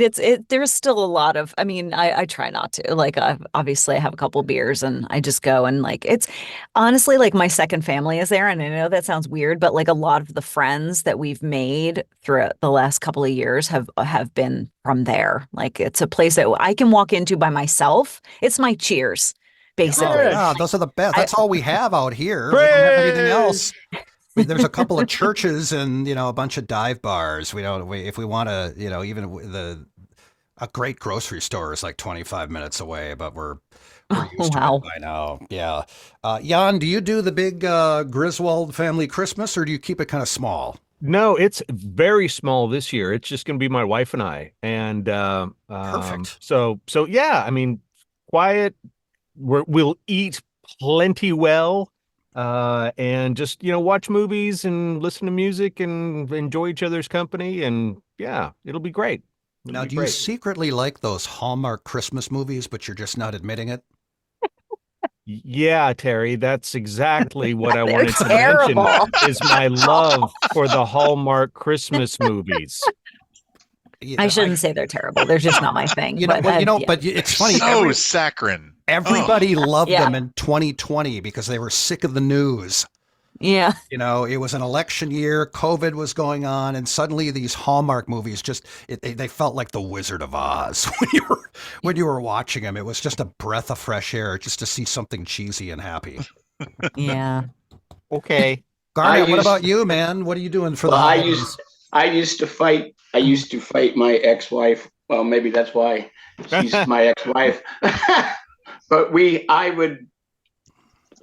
there's still a lot of, I try not to, obviously I have a couple beers and I just go and it's honestly my second family is there. And I know that sounds weird, but a lot of the friends that we've made throughout the last couple of years have been from there. It's a place that I can walk into by myself. It's my cheers, basically. Oh, yeah, those are the best. That's all we have out here. We don't have anything else. There's a couple of churches and a bunch of dive bars. If we want to, even a great grocery store is like 25 minutes away, but we're used to it by now. Yeah, Jan, do you do the big Griswold family Christmas, or do you keep it kind of small? No, it's very small this year. It's just going to be my wife and I, and perfect. So yeah, quiet. We'll eat plenty well. And just, watch movies and listen to music and enjoy each other's company. And yeah, it'll be great. Now, do you secretly like those Hallmark Christmas movies, but you're just not admitting it? Yeah, Terry, that's exactly what I wanted to mention is my love for the Hallmark Christmas movies. Yeah, I shouldn't say they're terrible. They're just not my thing. But it's funny. So saccharine. Everybody loved them in 2020 because they were sick of the news. Yeah. It was an election year. COVID was going on. And suddenly these Hallmark movies they felt like the Wizard of Oz when you were watching them. It was just a breath of fresh air just to see something cheesy and happy. Yeah. Okay. Garnet, what about you, man? What are you doing for the holidays? I used to fight my ex-wife. Well, maybe that's why she's my ex-wife. But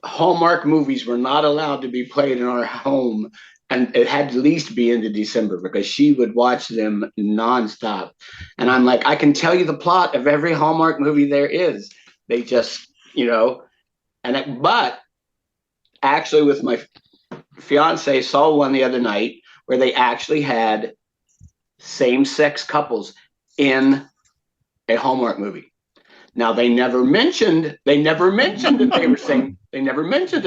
Hallmark movies were not allowed to be played in our home, and it had to at least be into December because she would watch them nonstop. And I'm like, I can tell you the plot of every Hallmark movie there is. They just, but actually with my fiance saw one the other night where they actually had same-sex couples in a Hallmark movie. Now they never mentioned that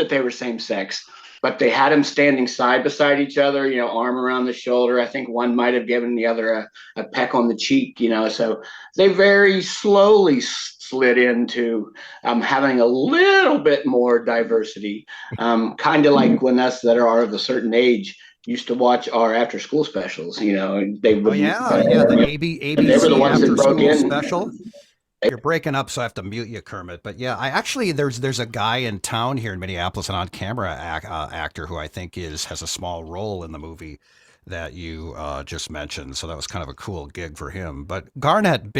they were same sex, but they had them standing side beside each other, arm around the shoulder. I think one might have given the other a peck on the cheek, so they very slowly slid into having a little bit more diversity, kind of like when us that are of a certain age used to watch our after school specials, they would. The ABC they were the ones that broke in. Special. You're breaking up, so I have to mute you, Kermit. But yeah, there's a guy in town here in Minneapolis, an on-camera actor who I think has a small role in the movie that you just mentioned. So that was kind of a cool gig for him. But Garnet,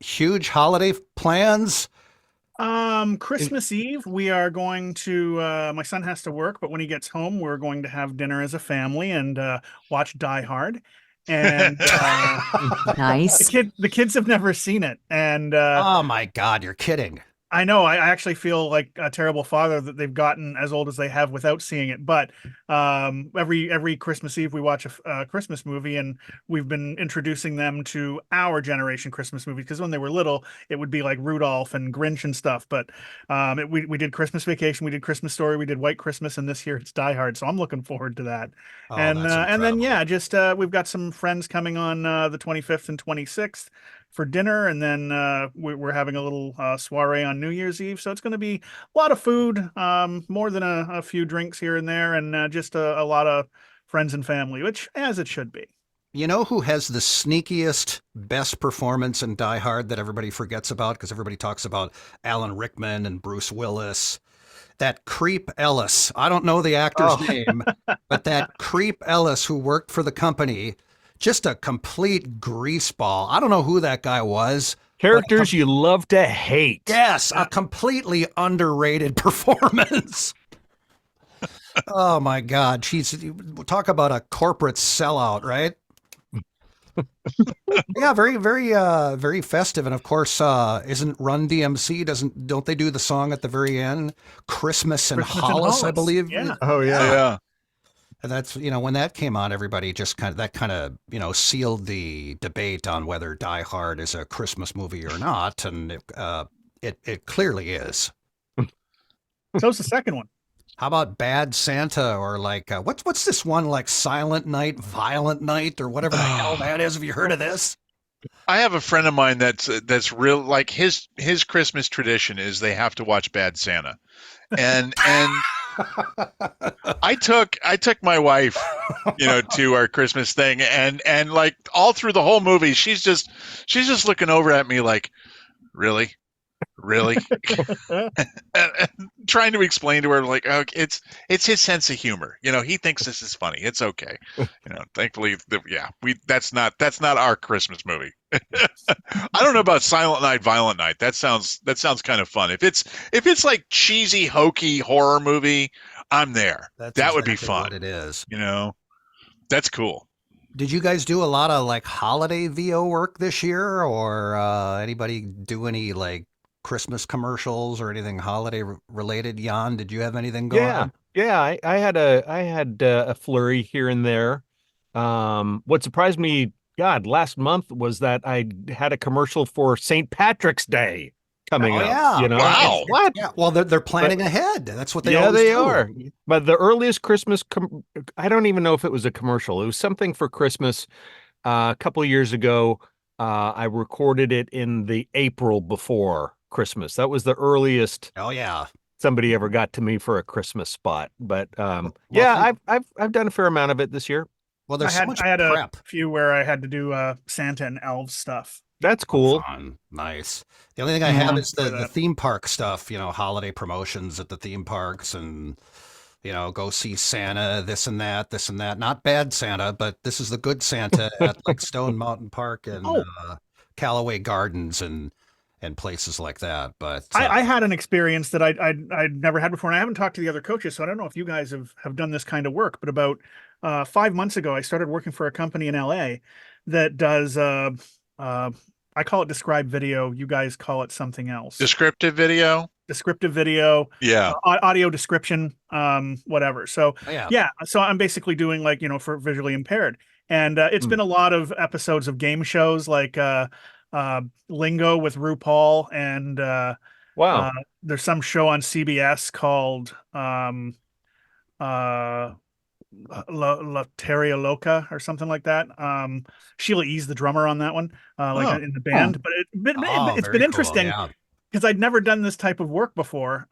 huge holiday plans? Christmas Eve, we are going to, my son has to work, but when he gets home, we're going to have dinner as a family and watch Die Hard. And nice. The kids have never seen it, and oh my God, you're kidding. I know. I actually feel like a terrible father that they've gotten as old as they have without seeing it. But every Christmas Eve we watch a Christmas movie, and we've been introducing them to our generation Christmas movies because when they were little, it would be like Rudolph and Grinch and stuff. But we did Christmas Vacation, we did Christmas Story, we did White Christmas, and this year it's Die Hard. So I'm looking forward to that. Oh, and then we've got some friends coming on the 25th and 26th. For dinner, and then we're having a little soiree on New Year's Eve. So it's going to be a lot of food, more than a few drinks here and there, and just a lot of friends and family, which as it should be. You know who has the sneakiest, best performance in Die Hard that everybody forgets about because everybody talks about Alan Rickman and Bruce Willis? That Creep Ellis. I don't know the actor's name, but that Creep Ellis who worked for the company. Just a complete greaseball. I don't know who that guy was. Characters you love to hate. Yes, a completely underrated performance. Oh my God. Talk about a corporate sellout, right? Yeah, very, very, very festive. And of course, isn't Run DMC, don't they do the song at the very end? Christmas in Hollis, I believe. Yeah. Oh yeah. And that's, when that came on, everybody just kind of sealed the debate on whether Die Hard is a Christmas movie or not. And it clearly is. So's the second one. How about Bad Santa or like, what's this one like Silent Night, Violent Night or whatever the hell that is? Have you heard of this? I have a friend of mine that's real, like his Christmas tradition is they have to watch Bad Santa. And I took my wife, to our Christmas thing, and like all through the whole movie, she's just looking over at me like, really, and trying to explain to her like, oh, it's his sense of humor. He thinks this is funny. It's okay. Thankfully, that's not our Christmas movie. I don't know about Silent Night, Violent Night. That sounds kind of fun. If it's like cheesy, hokey horror movie, I'm there. That would be fun. What it is. That's cool. Did you guys do a lot of like holiday VO work this year, or anybody do any like Christmas commercials or anything holiday related? Jan, did you have anything going on? Yeah. I had a flurry here and there. What surprised me, God, last month was that I had a commercial for St. Patrick's Day coming up. Yeah. Wow. What? Yeah. Well, they're planning ahead. That's what they always they do. are. But the earliest Christmas, I don't even know if it was a commercial. It was something for Christmas. A couple of years ago, I recorded it in the April before Christmas. That was the earliest. Oh yeah. Somebody ever got to me for a Christmas spot. But I've done a fair amount of it this year. Well, there's so much I had prep. a few where I had to do Santa and elves stuff. That's cool. Fun. Nice. The only thing I have is the theme park stuff, holiday promotions at the theme parks and, go see Santa, this and that, not bad Santa, but this is the good Santa at like Stone Mountain Park and Callaway Gardens and places like that. But I had an experience that I'd never had before, and I haven't talked to the other coaches, so I don't know if you guys have done this kind of work. But about 5 months ago, I started working for a company in LA that does I call it described video. You guys call it something else. Descriptive video. Yeah. Audio description, whatever. So so I'm basically doing like, for visually impaired. And it's been a lot of episodes of game shows like Lingo with RuPaul, and there's some show on CBS called La Teria Loca or something like that. Sheila E's the drummer on that one, in the band. But it's been interesting because I'd never done this type of work before.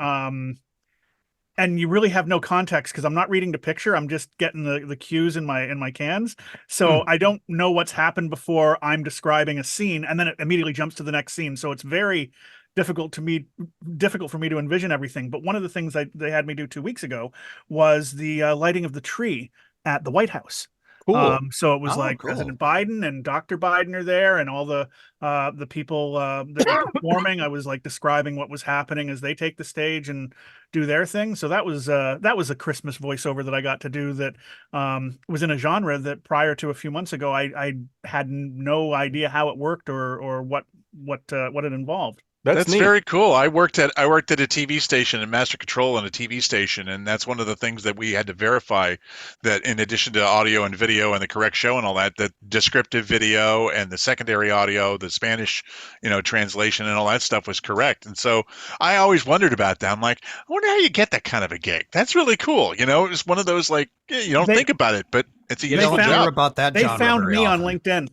And you really have no context because I'm not reading the picture. I'm just getting the cues in my cans. So I don't know what's happened before I'm describing a scene, and then it immediately jumps to the next scene. So it's very difficult for me to envision everything. But one of the things they had me do 2 weeks ago was the lighting of the tree at the White House. Cool. So it was President Biden and Dr. Biden are there, and all the people that were performing. I was like describing what was happening as they take the stage and do their thing. So that was a Christmas voiceover that I got to do that was in a genre that prior to a few months ago I had no idea how it worked or what it involved. That's very cool. I worked at a TV station and master control on a TV station, and that's one of the things that we had to verify, that in addition to audio and video and the correct show and all that descriptive video and the secondary audio, the Spanish, translation and all that stuff was correct. And so I always wondered about that. I'm like, I wonder how you get that kind of a gig. That's really cool. It's one of those you don't think about it, but it's a useful job. About that they found me on LinkedIn.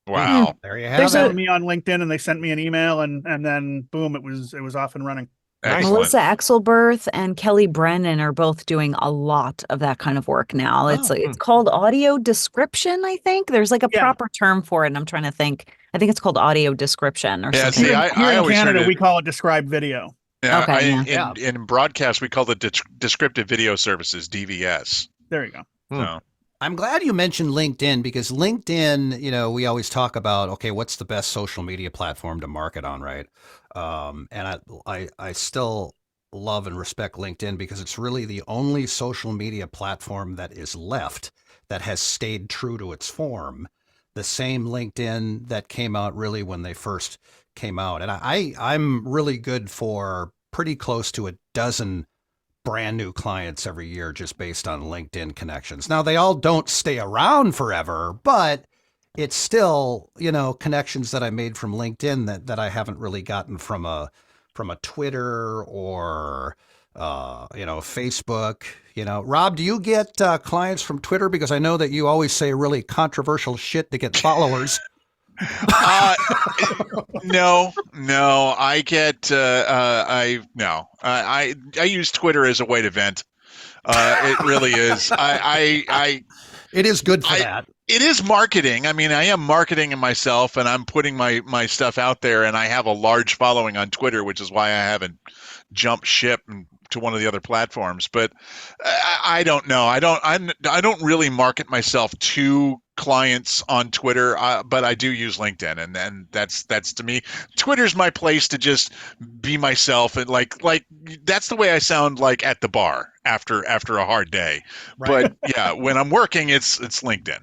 Wow. There you have it. They found me on LinkedIn and they sent me an email and then boom, it was off and running. Excellent. Melissa Axelberth and Kelly Brennan are both doing a lot of that kind of work now. It's called audio description, I think. There's like a proper term for it, and I'm trying to think. I think it's called audio description or something. See, here in Canada, we call it described video. Yeah, okay. In broadcast, we call it descriptive video services, DVS. There you go. So. I'm glad you mentioned LinkedIn, because LinkedIn, we always talk about, okay, what's the best social media platform to market on, right? And I still love and respect LinkedIn because it's really the only social media platform that is left that has stayed true to its form. The same LinkedIn that came out really when they first came out. And I'm really good for pretty close to a dozen brand new clients every year just based on LinkedIn connections. Now, they all don't stay around forever, but it's still, connections that I made from LinkedIn that I haven't really gotten from a Twitter or, Facebook. Rob, do you get clients from Twitter? Because I know that you always say really controversial shit to get followers. No, I get, I use Twitter as a way to vent. It really is. It is good for that. It is marketing. I mean, I am marketing in myself, and I'm putting my stuff out there, and I have a large following on Twitter, which is why I haven't jumped ship to one of the other platforms. But I don't know. I don't really market myself to clients on Twitter, but I do use LinkedIn, and that's to me, Twitter's my place to just be myself, and like that's the way I sound like at the bar after a hard day. Right. But yeah, when I'm working, it's LinkedIn.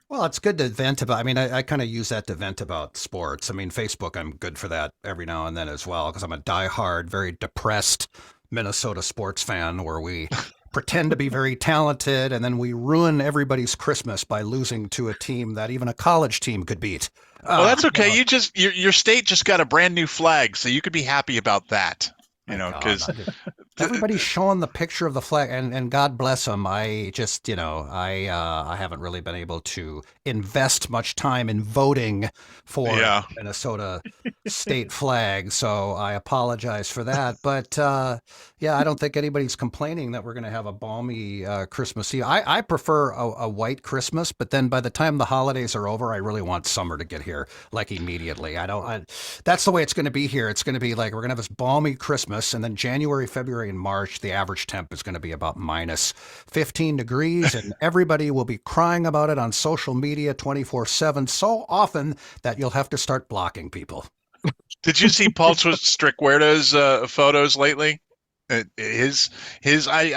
Well, it's good to vent about. I mean, I kind of use that to vent about sports. I mean, Facebook, I'm good for that every now and then as well, because I'm a diehard, very depressed Minnesota sports fan where we pretend to be very talented and then we ruin everybody's Christmas by losing to a team that even a college team could beat. Well, that's okay. Your state just got a brand new flag, so you could be happy about that. Because everybody's showing the picture of the flag, and God bless them. I just, I haven't really been able to invest much time in voting for Minnesota state flag. So I apologize for that. But yeah, I don't think anybody's complaining that we're going to have a balmy Christmas Eve. I prefer a white Christmas, but then by the time the holidays are over, I really want summer to get here like immediately. That's the way it's going to be here. It's going to be like we're going to have this balmy Christmas, and then January, February, and March, the average temp is going to be about minus 15 degrees, and everybody will be crying about it on social media 24/7 so often that you'll have to start blocking people. Did you see Paul Strickwerda's photos lately? I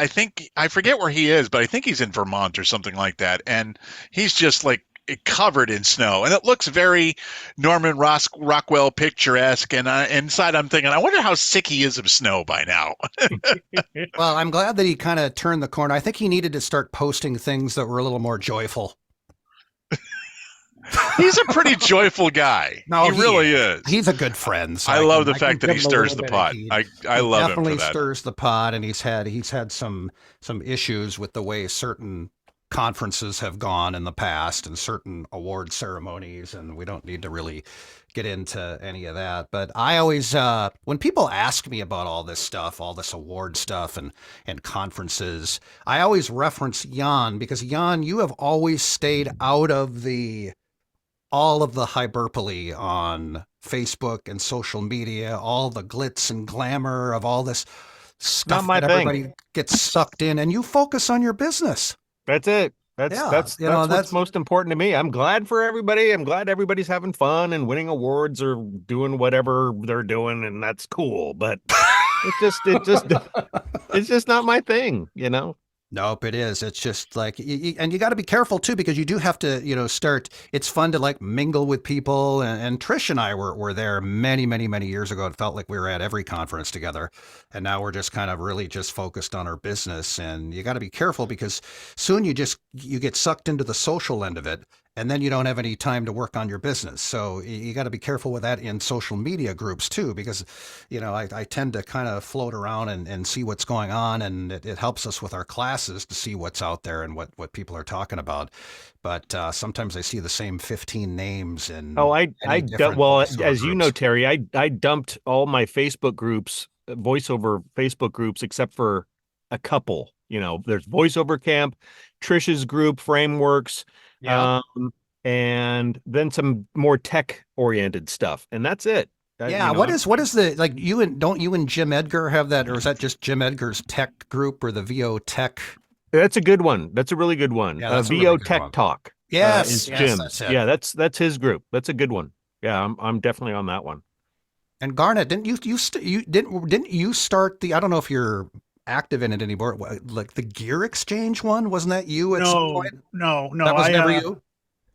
think, I forget where he is, but I think he's in Vermont or something like that, and he's just like covered in snow, and it looks very Norman Rockwell picturesque. And inside, I'm thinking, I wonder how sick he is of snow by now. Well, I'm glad that he kind of turned the corner. I think he needed to start posting things that were a little more joyful. He's a pretty joyful guy. No, he really is. He's a good friend. So I love the fact that he stirs the pot. I love him for that. Definitely stirs the pot, and he's had some issues with the way certain conferences have gone in the past and certain award ceremonies, and we don't need to really get into any of that. But I always, when people ask me about all this stuff, all this award stuff and conferences, I always reference Jan, because Jan, you have always stayed out of all of the hyperbole on Facebook and social media, all the glitz and glamour of all this stuff that everybody gets sucked in, and you focus on your business. That's it. That's what's most important to me. I'm glad for everybody. I'm glad everybody's having fun and winning awards or doing whatever they're doing, and that's cool. But it's just not my thing, you know. Nope, it is. It's just like, and you got to be careful too, because you do have to, start. It's fun to like mingle with people. And Trish and I were there many, many, many years ago. It felt like we were at every conference together. And now we're just kind of really just focused on our business. And you got to be careful, because soon you get sucked into the social end of it. And then you don't have any time to work on your business. So you got to be careful with that in social media groups too, because, I tend to kind of float around and see what's going on, and it helps us with our classes to see what's out there and what people are talking about. But sometimes I see the same 15 names and as you know, Terry, I dumped all my Facebook groups, voiceover Facebook groups, except for a couple. There's Voiceover Camp, Trish's group, Frameworks. Yeah. And then some more tech oriented stuff, and that's it. What is the, like, don't you and Jim Edgar have that, or is that just Jim Edgar's tech group, or the VO Tech? That's a good one. That's a really good one. Yeah, VO really Tech one. Talk. Yes, is Jim's. That's his group. That's a good one. Yeah, I'm definitely on that one. And Garnet, didn't you start the? I don't know if you're active in it anymore, like the Gear Exchange one? Wasn't that you at some point? No, that was never you.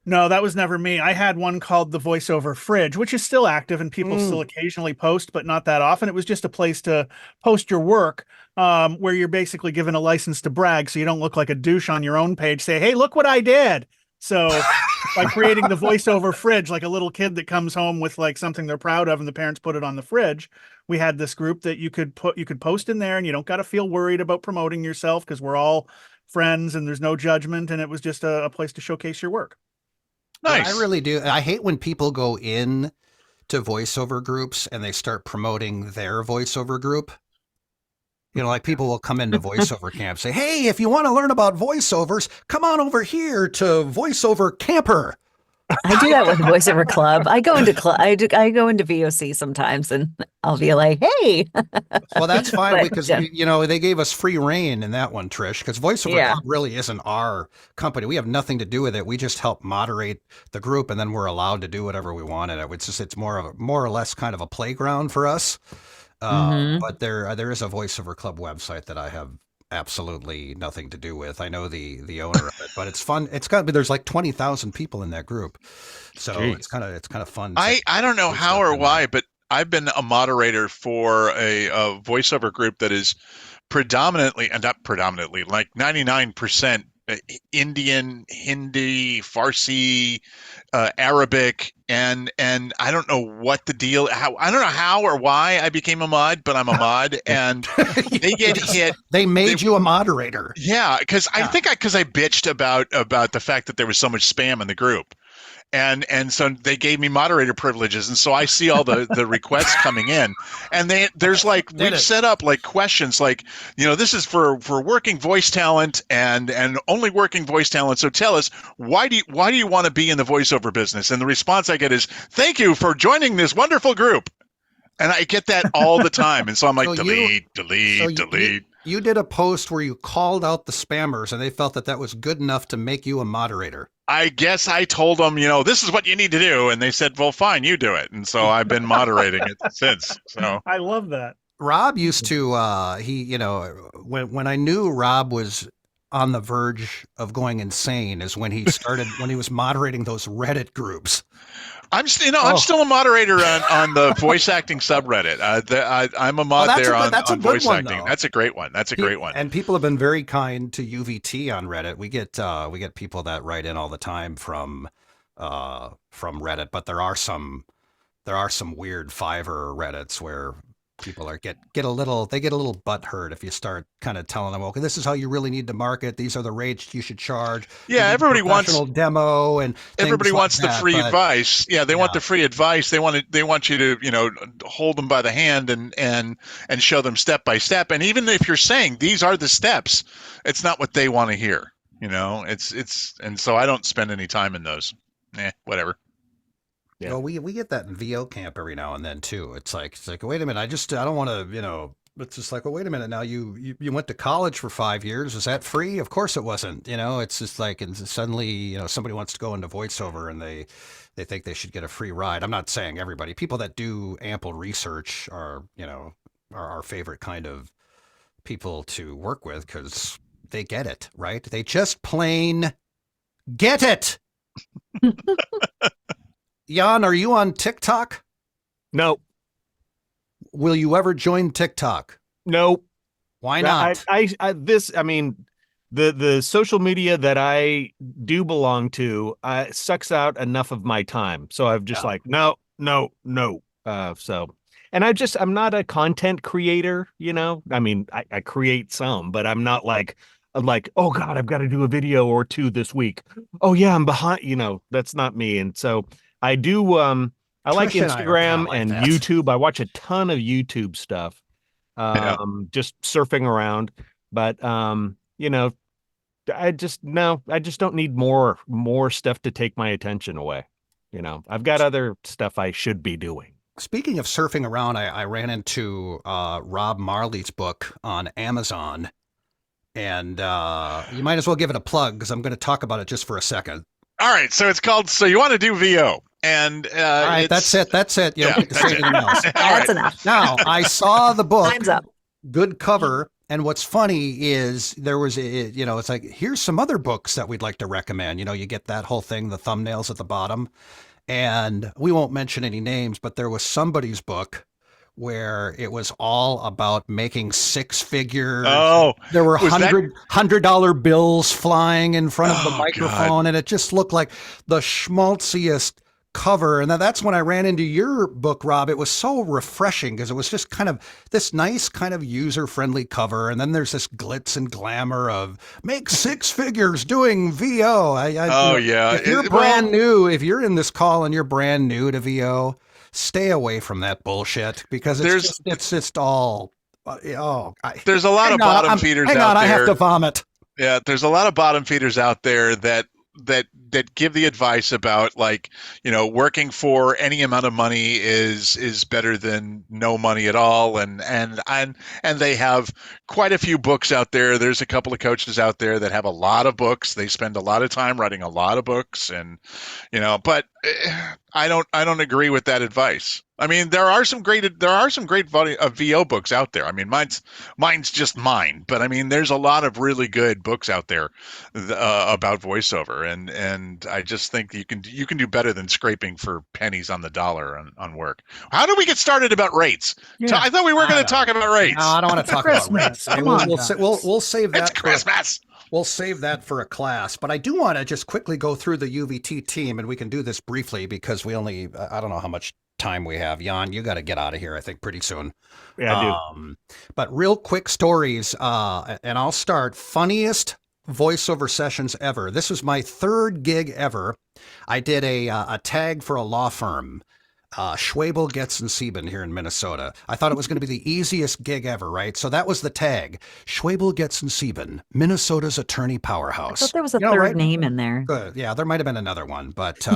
No, that was never me. I had one called the Voiceover Fridge, which is still active, and people still occasionally post, but not that often. It was just a place to post your work, where you're basically given a license to brag, so you don't look like a douche on your own page. Say, hey, look what I did. So by creating the Voiceover Fridge, like a little kid that comes home with like something they're proud of and the parents put it on the fridge, we had this group that you could post in there, and you don't got to feel worried about promoting yourself, because we're all friends and there's no judgment, and it was just a place to showcase your work. Nice. I really do. I hate when people go in to voiceover groups and they start promoting their voiceover group. Like people will come into voiceover camp, say, hey, if you want to learn about voiceovers, come on over here to Voiceover Camper. I do that with Voiceover Club. I go into I go into VOC sometimes, and I'll be like, "Hey." Well, that's fine, because they gave us free reign in that one, Trish, because Voiceover Club really isn't our company. We have nothing to do with it. We just help moderate the group, and then we're allowed to do whatever we want in it. It's more or less kind of a playground for us. But there is a Voiceover Club website that I have absolutely nothing to do with. I know the owner of it, but it's fun. There's like 20,000 people in that group, so Jeez. it's kind of fun. I don't know how or why, but I've been a moderator for a voiceover group that is predominantly, and not predominantly, like 99% Indian, Hindi, Farsi, Arabic, and I don't know what the deal. I don't know how or why I became a mod, but I'm a mod, and they get hit. They made you a moderator. Yeah, because I think I bitched about the fact that there was so much spam in the group. and so they gave me moderator privileges, and so I see all the requests coming in, and there's like we've set up like questions like, this is for working voice talent and only working voice talent. So tell us, why do you want to be in the voiceover business? And the response I get is, thank you for joining this wonderful group. And I get that all the time, and so I'm like, delete. You did a post where you called out the spammers, and they felt that was good enough to make you a moderator. I guess I told them, this is what you need to do. And they said, well, fine, you do it. And so I've been moderating it since. So I love that. Rob used to, when I knew Rob was on the verge of going insane is when he was moderating those Reddit groups. I'm still a moderator on the voice acting subreddit. I'm a mod there on voice acting. That's a great one. That's a great one. And people have been very kind to UVT on Reddit. We get people that write in all the time from Reddit, but there are some weird Fiverr Reddits where people get a little butt hurt if you start kind of telling them, okay, this is how you really need to market. These are the rates you should charge. Yeah, everybody wants demo, and everybody wants the free advice. Yeah, they want the free advice. They want you to hold them by the hand and show them step by step. And even if you're saying these are the steps, it's not what they want to hear. And so I don't spend any time in those. Whatever. Yeah. Well, we get that in VO camp every now and then too. It's like, wait a minute, I don't want to, it's just like, well, wait a minute now, you went to college for 5 years. Was that free? Of course it wasn't. It's just like, and suddenly, somebody wants to go into voiceover and they think they should get a free ride. I'm not saying everybody. People that do ample research are our favorite kind of people to work with because they get it, right? They just plain get it. Jan, are you on TikTok? No. Will you ever join TikTok? No. Why not? The social media that I do belong to sucks out enough of my time. So I've just no. And I'm not a content creator, I create some, but I'm not like, oh God, I've got to do a video or two this week. Oh yeah, I'm behind, that's not me. And so I do, I like Instagram and YouTube. I watch a ton of YouTube stuff, just surfing around. But, I just don't need more stuff to take my attention away. I've got other stuff I should be doing. Speaking of surfing around, I ran into Rob Marley's book on Amazon, and you might as well give it a plug because I'm going to talk about it just for a second. All right, so it's called "So You Want to Do VO," and all right, that's it. You don't get to say anything else. That's enough. Now I saw the book. Time's up. Good cover. And what's funny is there was, it's like, here's some other books that we'd like to recommend. You get that whole thing, the thumbnails at the bottom. And we won't mention any names, but there was somebody's book where it was all about making six figures. Oh, there were $100 bills flying in front of the microphone. God. And it just looked like the schmaltziest cover. And that's when I ran into your book, Rob. It was so refreshing because it was just kind of this nice kind of user-friendly cover. And then there's this glitz and glamour of make six figures doing VO. Yeah. If you're brand new, if you're in this call and you're brand new to VO, stay away from that bullshit because it's just all, there's a lot of bottom feeders out there. Hang on, I have to vomit. Yeah, there's a lot of bottom feeders out there that give the advice about working for any amount of money is better than no money at all, and they have quite a few books out there. There's a couple of coaches out there that have a lot of books. They spend a lot of time writing a lot of books, and but I don't agree with that advice. I mean, there are some great VO books out there. I mean, mine's just mine, but I mean, there's a lot of really good books out there about voiceover, and I just think you can do better than scraping for pennies on the dollar on work. How do we get started about rates? Yeah. I thought we were going to talk about rates. No, I don't want to talk about rates. We'll save that. It's Christmas. We'll save that for a class, but I do want to just quickly go through the UVT team, and we can do this briefly because I don't know how much time we have. Jan, you got to get out of here, I think, pretty soon. Yeah, I do. But real quick stories, and I'll start. Funniest voiceover sessions ever. This was my third gig ever. I did a tag for a law firm, Schwabel, Getz, and Sieben here in Minnesota. I thought it was going to be the easiest gig ever, right? So that was the tag. Schwabel, Getz, and Sieben, Minnesota's attorney powerhouse. I thought there was a third name in there. Good. Yeah, there might have been another one, but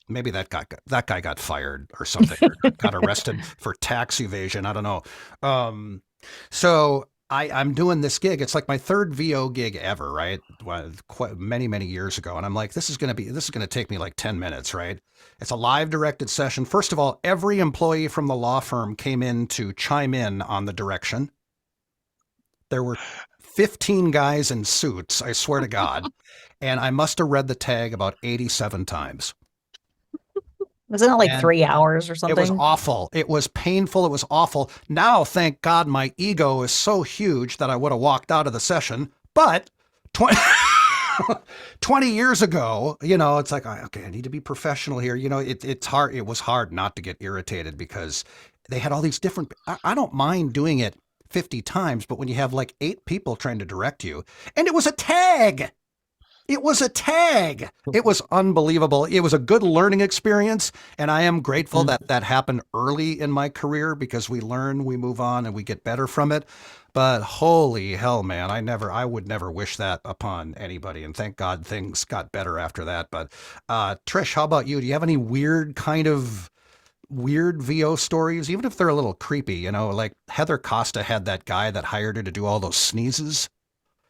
maybe that guy got fired or something, or got arrested for tax evasion. I don't know. So I'm doing this gig. It's like my third VO gig ever, right? Quite many years ago. And I'm like, this is going to take me like 10 minutes, right? It's a live directed session. First of all, every employee from the law firm came in to chime in on the direction. There were 15 guys in suits, I swear to God. And I must have read the tag about 87 times. Wasn't it like 3 hours or something? It was awful. It was painful. It was awful. Now, thank God, my ego is so huge that I would have walked out of the session. But 20 years ago, it's like, okay, I need to be professional here. It's hard. It was hard not to get irritated because they had all these different. I don't mind doing it 50 times, but when you have like 8 people trying to direct you, and it was a tag. It was a tag. It was unbelievable. It was a good learning experience. And I am grateful that that happened early in my career because we learn, we move on, and we get better from it. But holy hell, man, I would never wish that upon anybody. And thank God things got better after that. But Trish, how about you? Do you have any weird VO stories, even if they're a little creepy, like Heather Costa had that guy that hired her to do all those sneezes.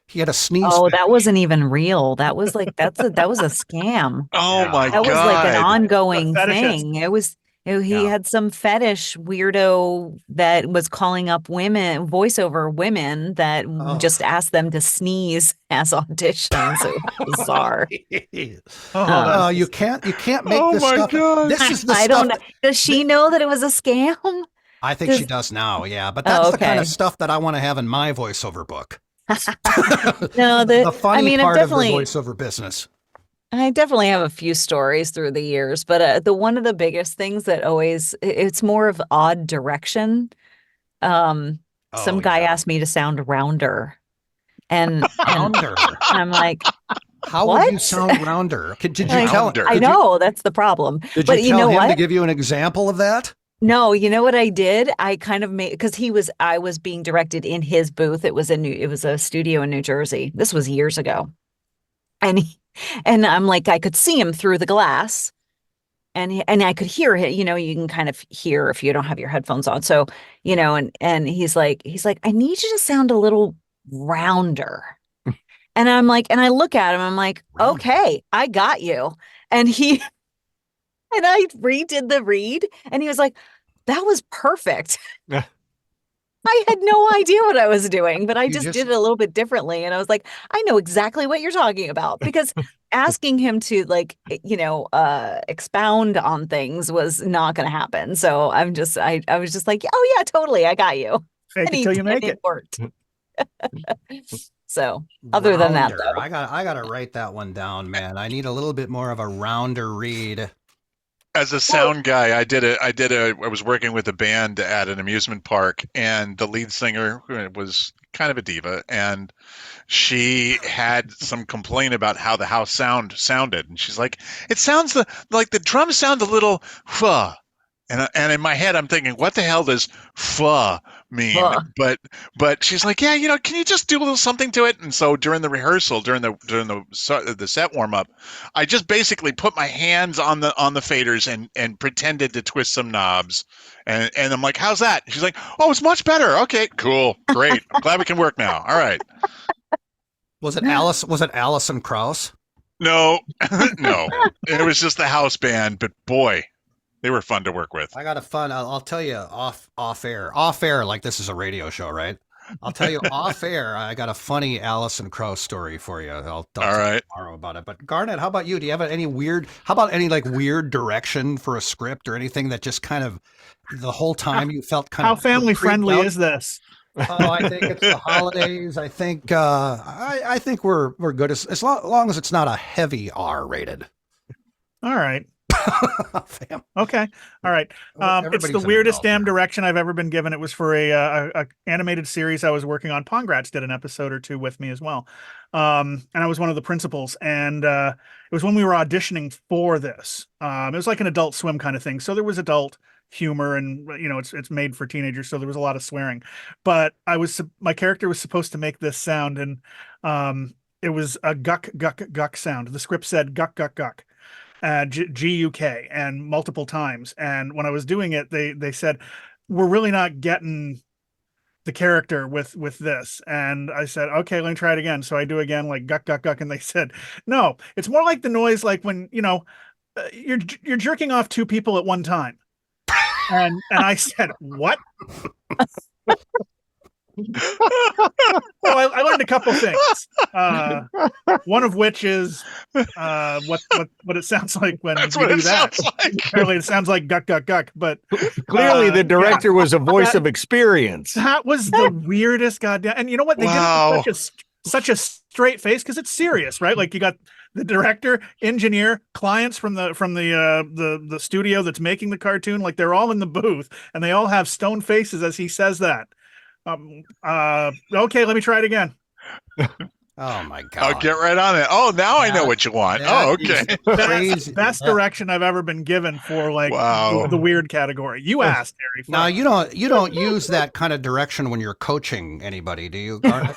He had a sneeze. Oh, that wasn't even real. That was like that was a scam. Oh my God. That was like an ongoing thing. He had some fetish weirdo that was calling up women, voiceover women that just asked them to sneeze as auditions. It was bizarre. You can't make this stuff. God. This is the I stuff. don't know. Does she know that it was a scam? I think she does now. Yeah, but that's the kind of stuff that I want to have in my voiceover book. No, the funny part of the definitely voiceover business. I definitely have a few stories through the years, but one of the biggest things that it's more of odd direction. Some guy asked me to sound rounder, and I'm like, how would you sound rounder? Did you tell him? I know that's the problem. Did you tell him to give you an example of that? No, you know what I did? I kind of made, because I was being directed in his booth. It was a studio in New Jersey. This was years ago. And I'm like, I could see him through the glass and I could hear it. You can kind of hear if you don't have your headphones on. So, and he's like, I need you to sound a little rounder. And I'm like, and I look at him, I'm like, okay, I got you. And I redid the read and he was like, that was perfect. I had no idea what I was doing, but I just did it a little bit differently. And I was like, I know exactly what you're talking about, because asking him to expound on things was not going to happen. So I was just like, oh yeah, totally. I got you. Fake it till you make it. Worked. So other than that, though, I got to write that one down, man. I need a little bit more of a rounder read. As a sound guy, I was working with a band at an amusement park, and the lead singer was kind of a diva, and she had some complaint about how the house sounded, and she's like, it sounds like the drums sound a little fuh. And in my head, I'm thinking, what the hell does "fuh" mean? But she's like, yeah, can you just do a little something to it? And so during the rehearsal, during the set warm up, I just basically put my hands on the faders and pretended to twist some knobs. And I'm like, how's that? She's like, oh, it's much better. Okay, cool, great. I'm glad we can work now. All right. Was it Alison Krauss? No, no. It was just the house band. But boy, they were fun to work with. I got I'll tell you off air, like this is a radio show, right? I'll tell you off air. I got a funny Alison Krauss story for you. I'll talk tomorrow about it. But Garnet, how about you? Do you have any weird direction for a script or anything that just kind of the whole time you felt kind of how family friendly is this? Oh, I think it's the holidays. I think I think we're good as long as it's not a heavy R rated. All right. Okay. All right. It's the weirdest damn direction I've ever been given. It was for a animated series I was working on. Pongratz did an episode or two with me as well. And I was one of the principals. And it was when we were auditioning for this. It was like an Adult Swim kind of thing. So there was adult humor and, you know, it's made for teenagers. So there was a lot of swearing. But my character was supposed to make this sound. And it was a guck, guck, guck sound. The script said guck, guck, guck. G-U-K, and multiple times. And when I was doing it, they said, we're really not getting the character with this. And I said, okay, let me try it again. So I do again, like guck, guck, guck. And they said, no, it's more like the noise, like when, you know, you're jerking off two people at one time. And I said, what? Well, I learned a couple things. One of which is what it sounds like when That's you what do it that. sounds like. Apparently, it sounds like guck, guck, guck. But Clearly, the director was a voice of experience. that was the weirdest goddamn. And you know what? They did it with such a straight face because it's serious, right? Like you got the director, engineer, clients from the studio that's making the cartoon. Like they're all in the booth, and they all have stone faces as he says that. Okay, let me try it again. Oh my God. I'll get right on it. Oh, now I know what you want. Oh, okay. Best direction I've ever been given for like the weird category. You asked, Harry. Now you don't use that kind of direction when you're coaching anybody, do you, Garnet?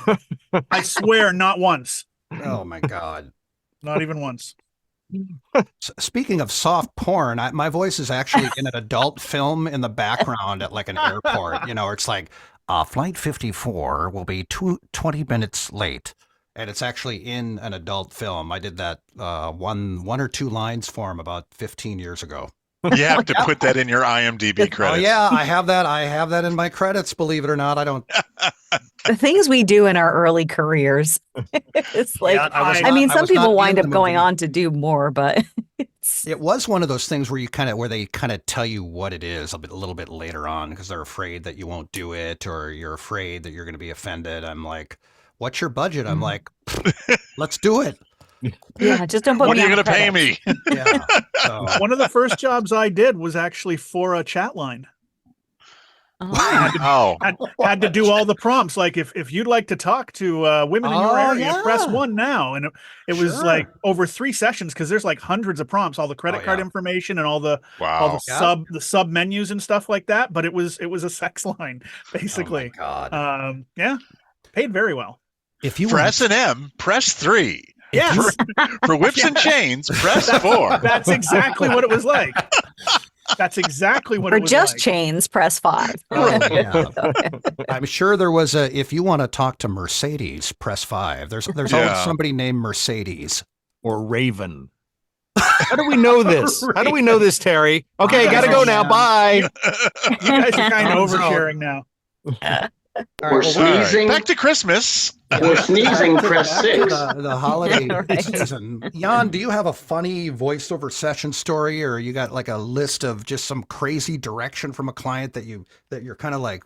I swear, not once. Oh my God. Not even once. Speaking of soft porn, my voice is actually in an adult film in the background at like an airport, you know, where it's like, flight 54 will be 20 minutes late. And it's actually in an adult film. I did that one or two lines for him about 15 years ago. You have to put that in your IMDb credits. Oh yeah, I have that in my credits, believe it or not. I don't. The things we do in our early careers. It's like, yeah, some people wind up going on to do more, but it was one of those things where they kind of tell you what it is a little bit later on because they're afraid that you won't do it or you're afraid that you're going to be offended. I'm like, what's your budget? I'm like, let's do it. Yeah, just don't put what me are you going to pay me? Yeah. So. One of the first jobs I did was actually for a chat line. Had to do all the prompts. Like if you'd like to talk to women in your area, press 1 now. And it was like over 3 sessions because there's like hundreds of prompts, all the credit card information and all the sub menus and stuff like that. But it was a sex line basically. Oh my God. Yeah, paid very well. If you for S&M, press 3. Yes. For whips and chains, press 4. That's exactly what it was like. That's exactly what it was just like. chains, press 5. Oh, yeah. I'm sure there was if you want to talk to Mercedes, press 5. There's always somebody named Mercedes. Or Raven. How do we know this? How do we know this, Terry? Okay, gotta go now. Bye. You guys are kind of oversharing now. We're sneezing. Back to Christmas. We're sneezing. Press 6. The holiday season. Jan, do you have a funny voiceover session story, or you got like a list of just some crazy direction from a client that you're kind of like,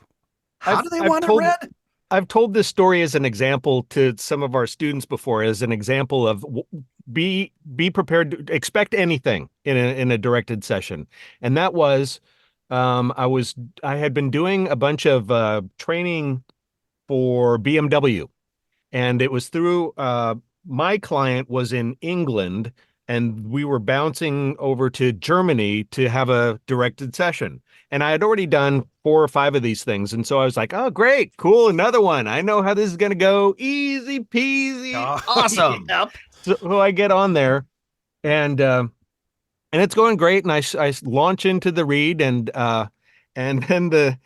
how do they want it read? I've told this story as an example to some of our students before, as an example of be prepared to expect anything in a directed session, and that was. I had been doing a bunch of training for BMW, and it was through my client was in England, and we were bouncing over to Germany to have a directed session. And I had already done 4 or 5 of these things, and so I was like, "Oh, great, cool, another one. I know how this is going to go. Easy peasy, awesome." Yep. So I get on there, and it's going great, and I launch into the read, and then the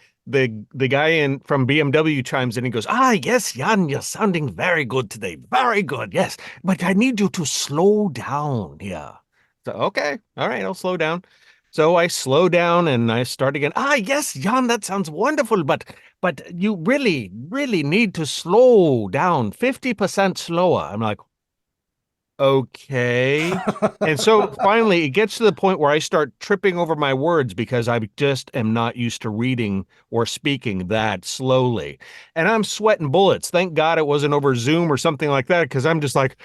guy from BMW chimes in and goes, yes, Jan, you're sounding very good today, very good, yes, but I need you to slow down here. So okay, all right, I'll slow down. So I slow down and I start again. Yes, Jan, that sounds wonderful, but you really, really need to slow down 50% slower. I'm like, okay. And so finally it gets to the point where I start tripping over my words because I just am not used to reading or speaking that slowly. And I'm sweating bullets. Thank God it wasn't over Zoom or something like that, because I'm just like,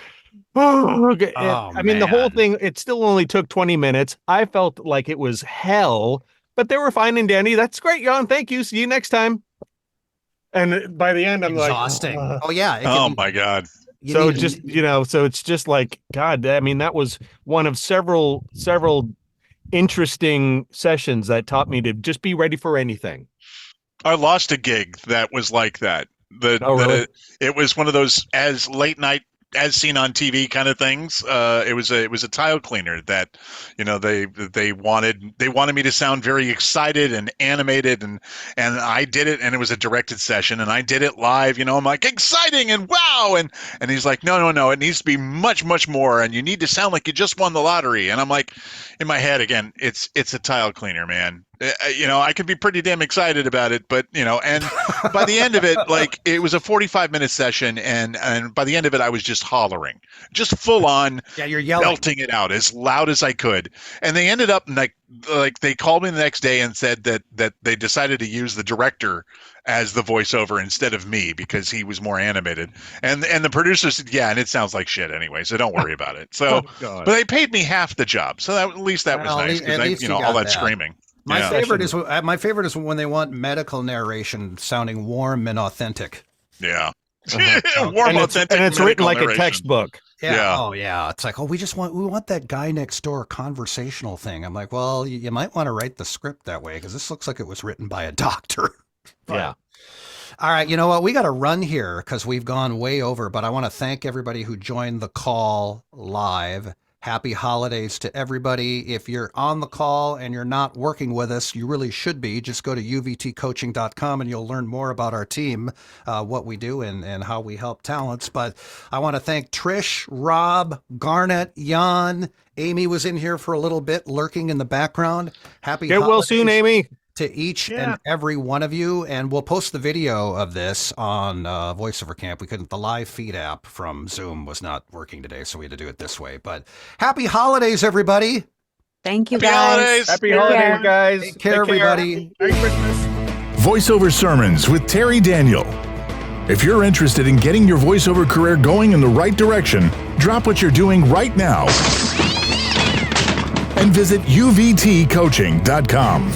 oh, okay. I mean, the whole thing, it still only took 20 minutes. I felt like it was hell, but they were fine and dandy. That's great, Jan. Thank you. See you next time. And by the end, I'm exhausting. like, Oh yeah. Oh my God. So just, so it's just like, God, I mean, that was one of several interesting sessions that taught me to just be ready for anything. I lost a gig that was like that. Really? It was one of those as late night, as seen on TV kind of things. It was a tile cleaner that, they wanted me to sound very excited and animated, and I did it, and it was a directed session, and I did it live. I'm like, exciting and wow, and he's like, no, it needs to be much more, and you need to sound like you just won the lottery. And I'm like, in my head again, it's a tile cleaner, man. I could be pretty damn excited about it, but and by the end of it, like, it was a 45-minute session, and by the end of it, I was just hollering, just full on, you're yelling, belting it out as loud as I could. And they ended up like they called me the next day and said that they decided to use the director as the voiceover instead of me because he was more animated. And the producer said, yeah, and it sounds like shit anyway, so don't worry about it. So, but they paid me half the job, so at least that was nice, because all that screaming. My favorite is when they want medical narration sounding warm and authentic. Yeah. Warm, authentic, and it's written like narration. A textbook. Yeah. Oh yeah. It's like, we want that guy next door conversational thing. I'm like, well, you might want to write the script that way, because this looks like it was written by a doctor. Yeah. All right. You know what? We got to run here because we've gone way over, but I want to thank everybody who joined the call live. Happy holidays to everybody. If you're on the call and you're not working with us, you really should be. Just go to uvtcoaching.com and you'll learn more about our team, what we do and how we help talents. But I want to thank Trish, Rob, Garnet, Jan. Amy was in here for a little bit, lurking in the background. Happy Get well soon, Amy. To each and every one of you, and we'll post the video of this on VoiceOver Camp. The live feed app from Zoom was not working today, so we had to do it this way. But happy holidays, everybody! Thank you, guys. Holidays. Happy holidays, guys! Take care, everybody. Merry Christmas. Voiceover Sermons with Terry Daniel. If you're interested in getting your voiceover career going in the right direction, drop what you're doing right now and visit uvtcoaching.com.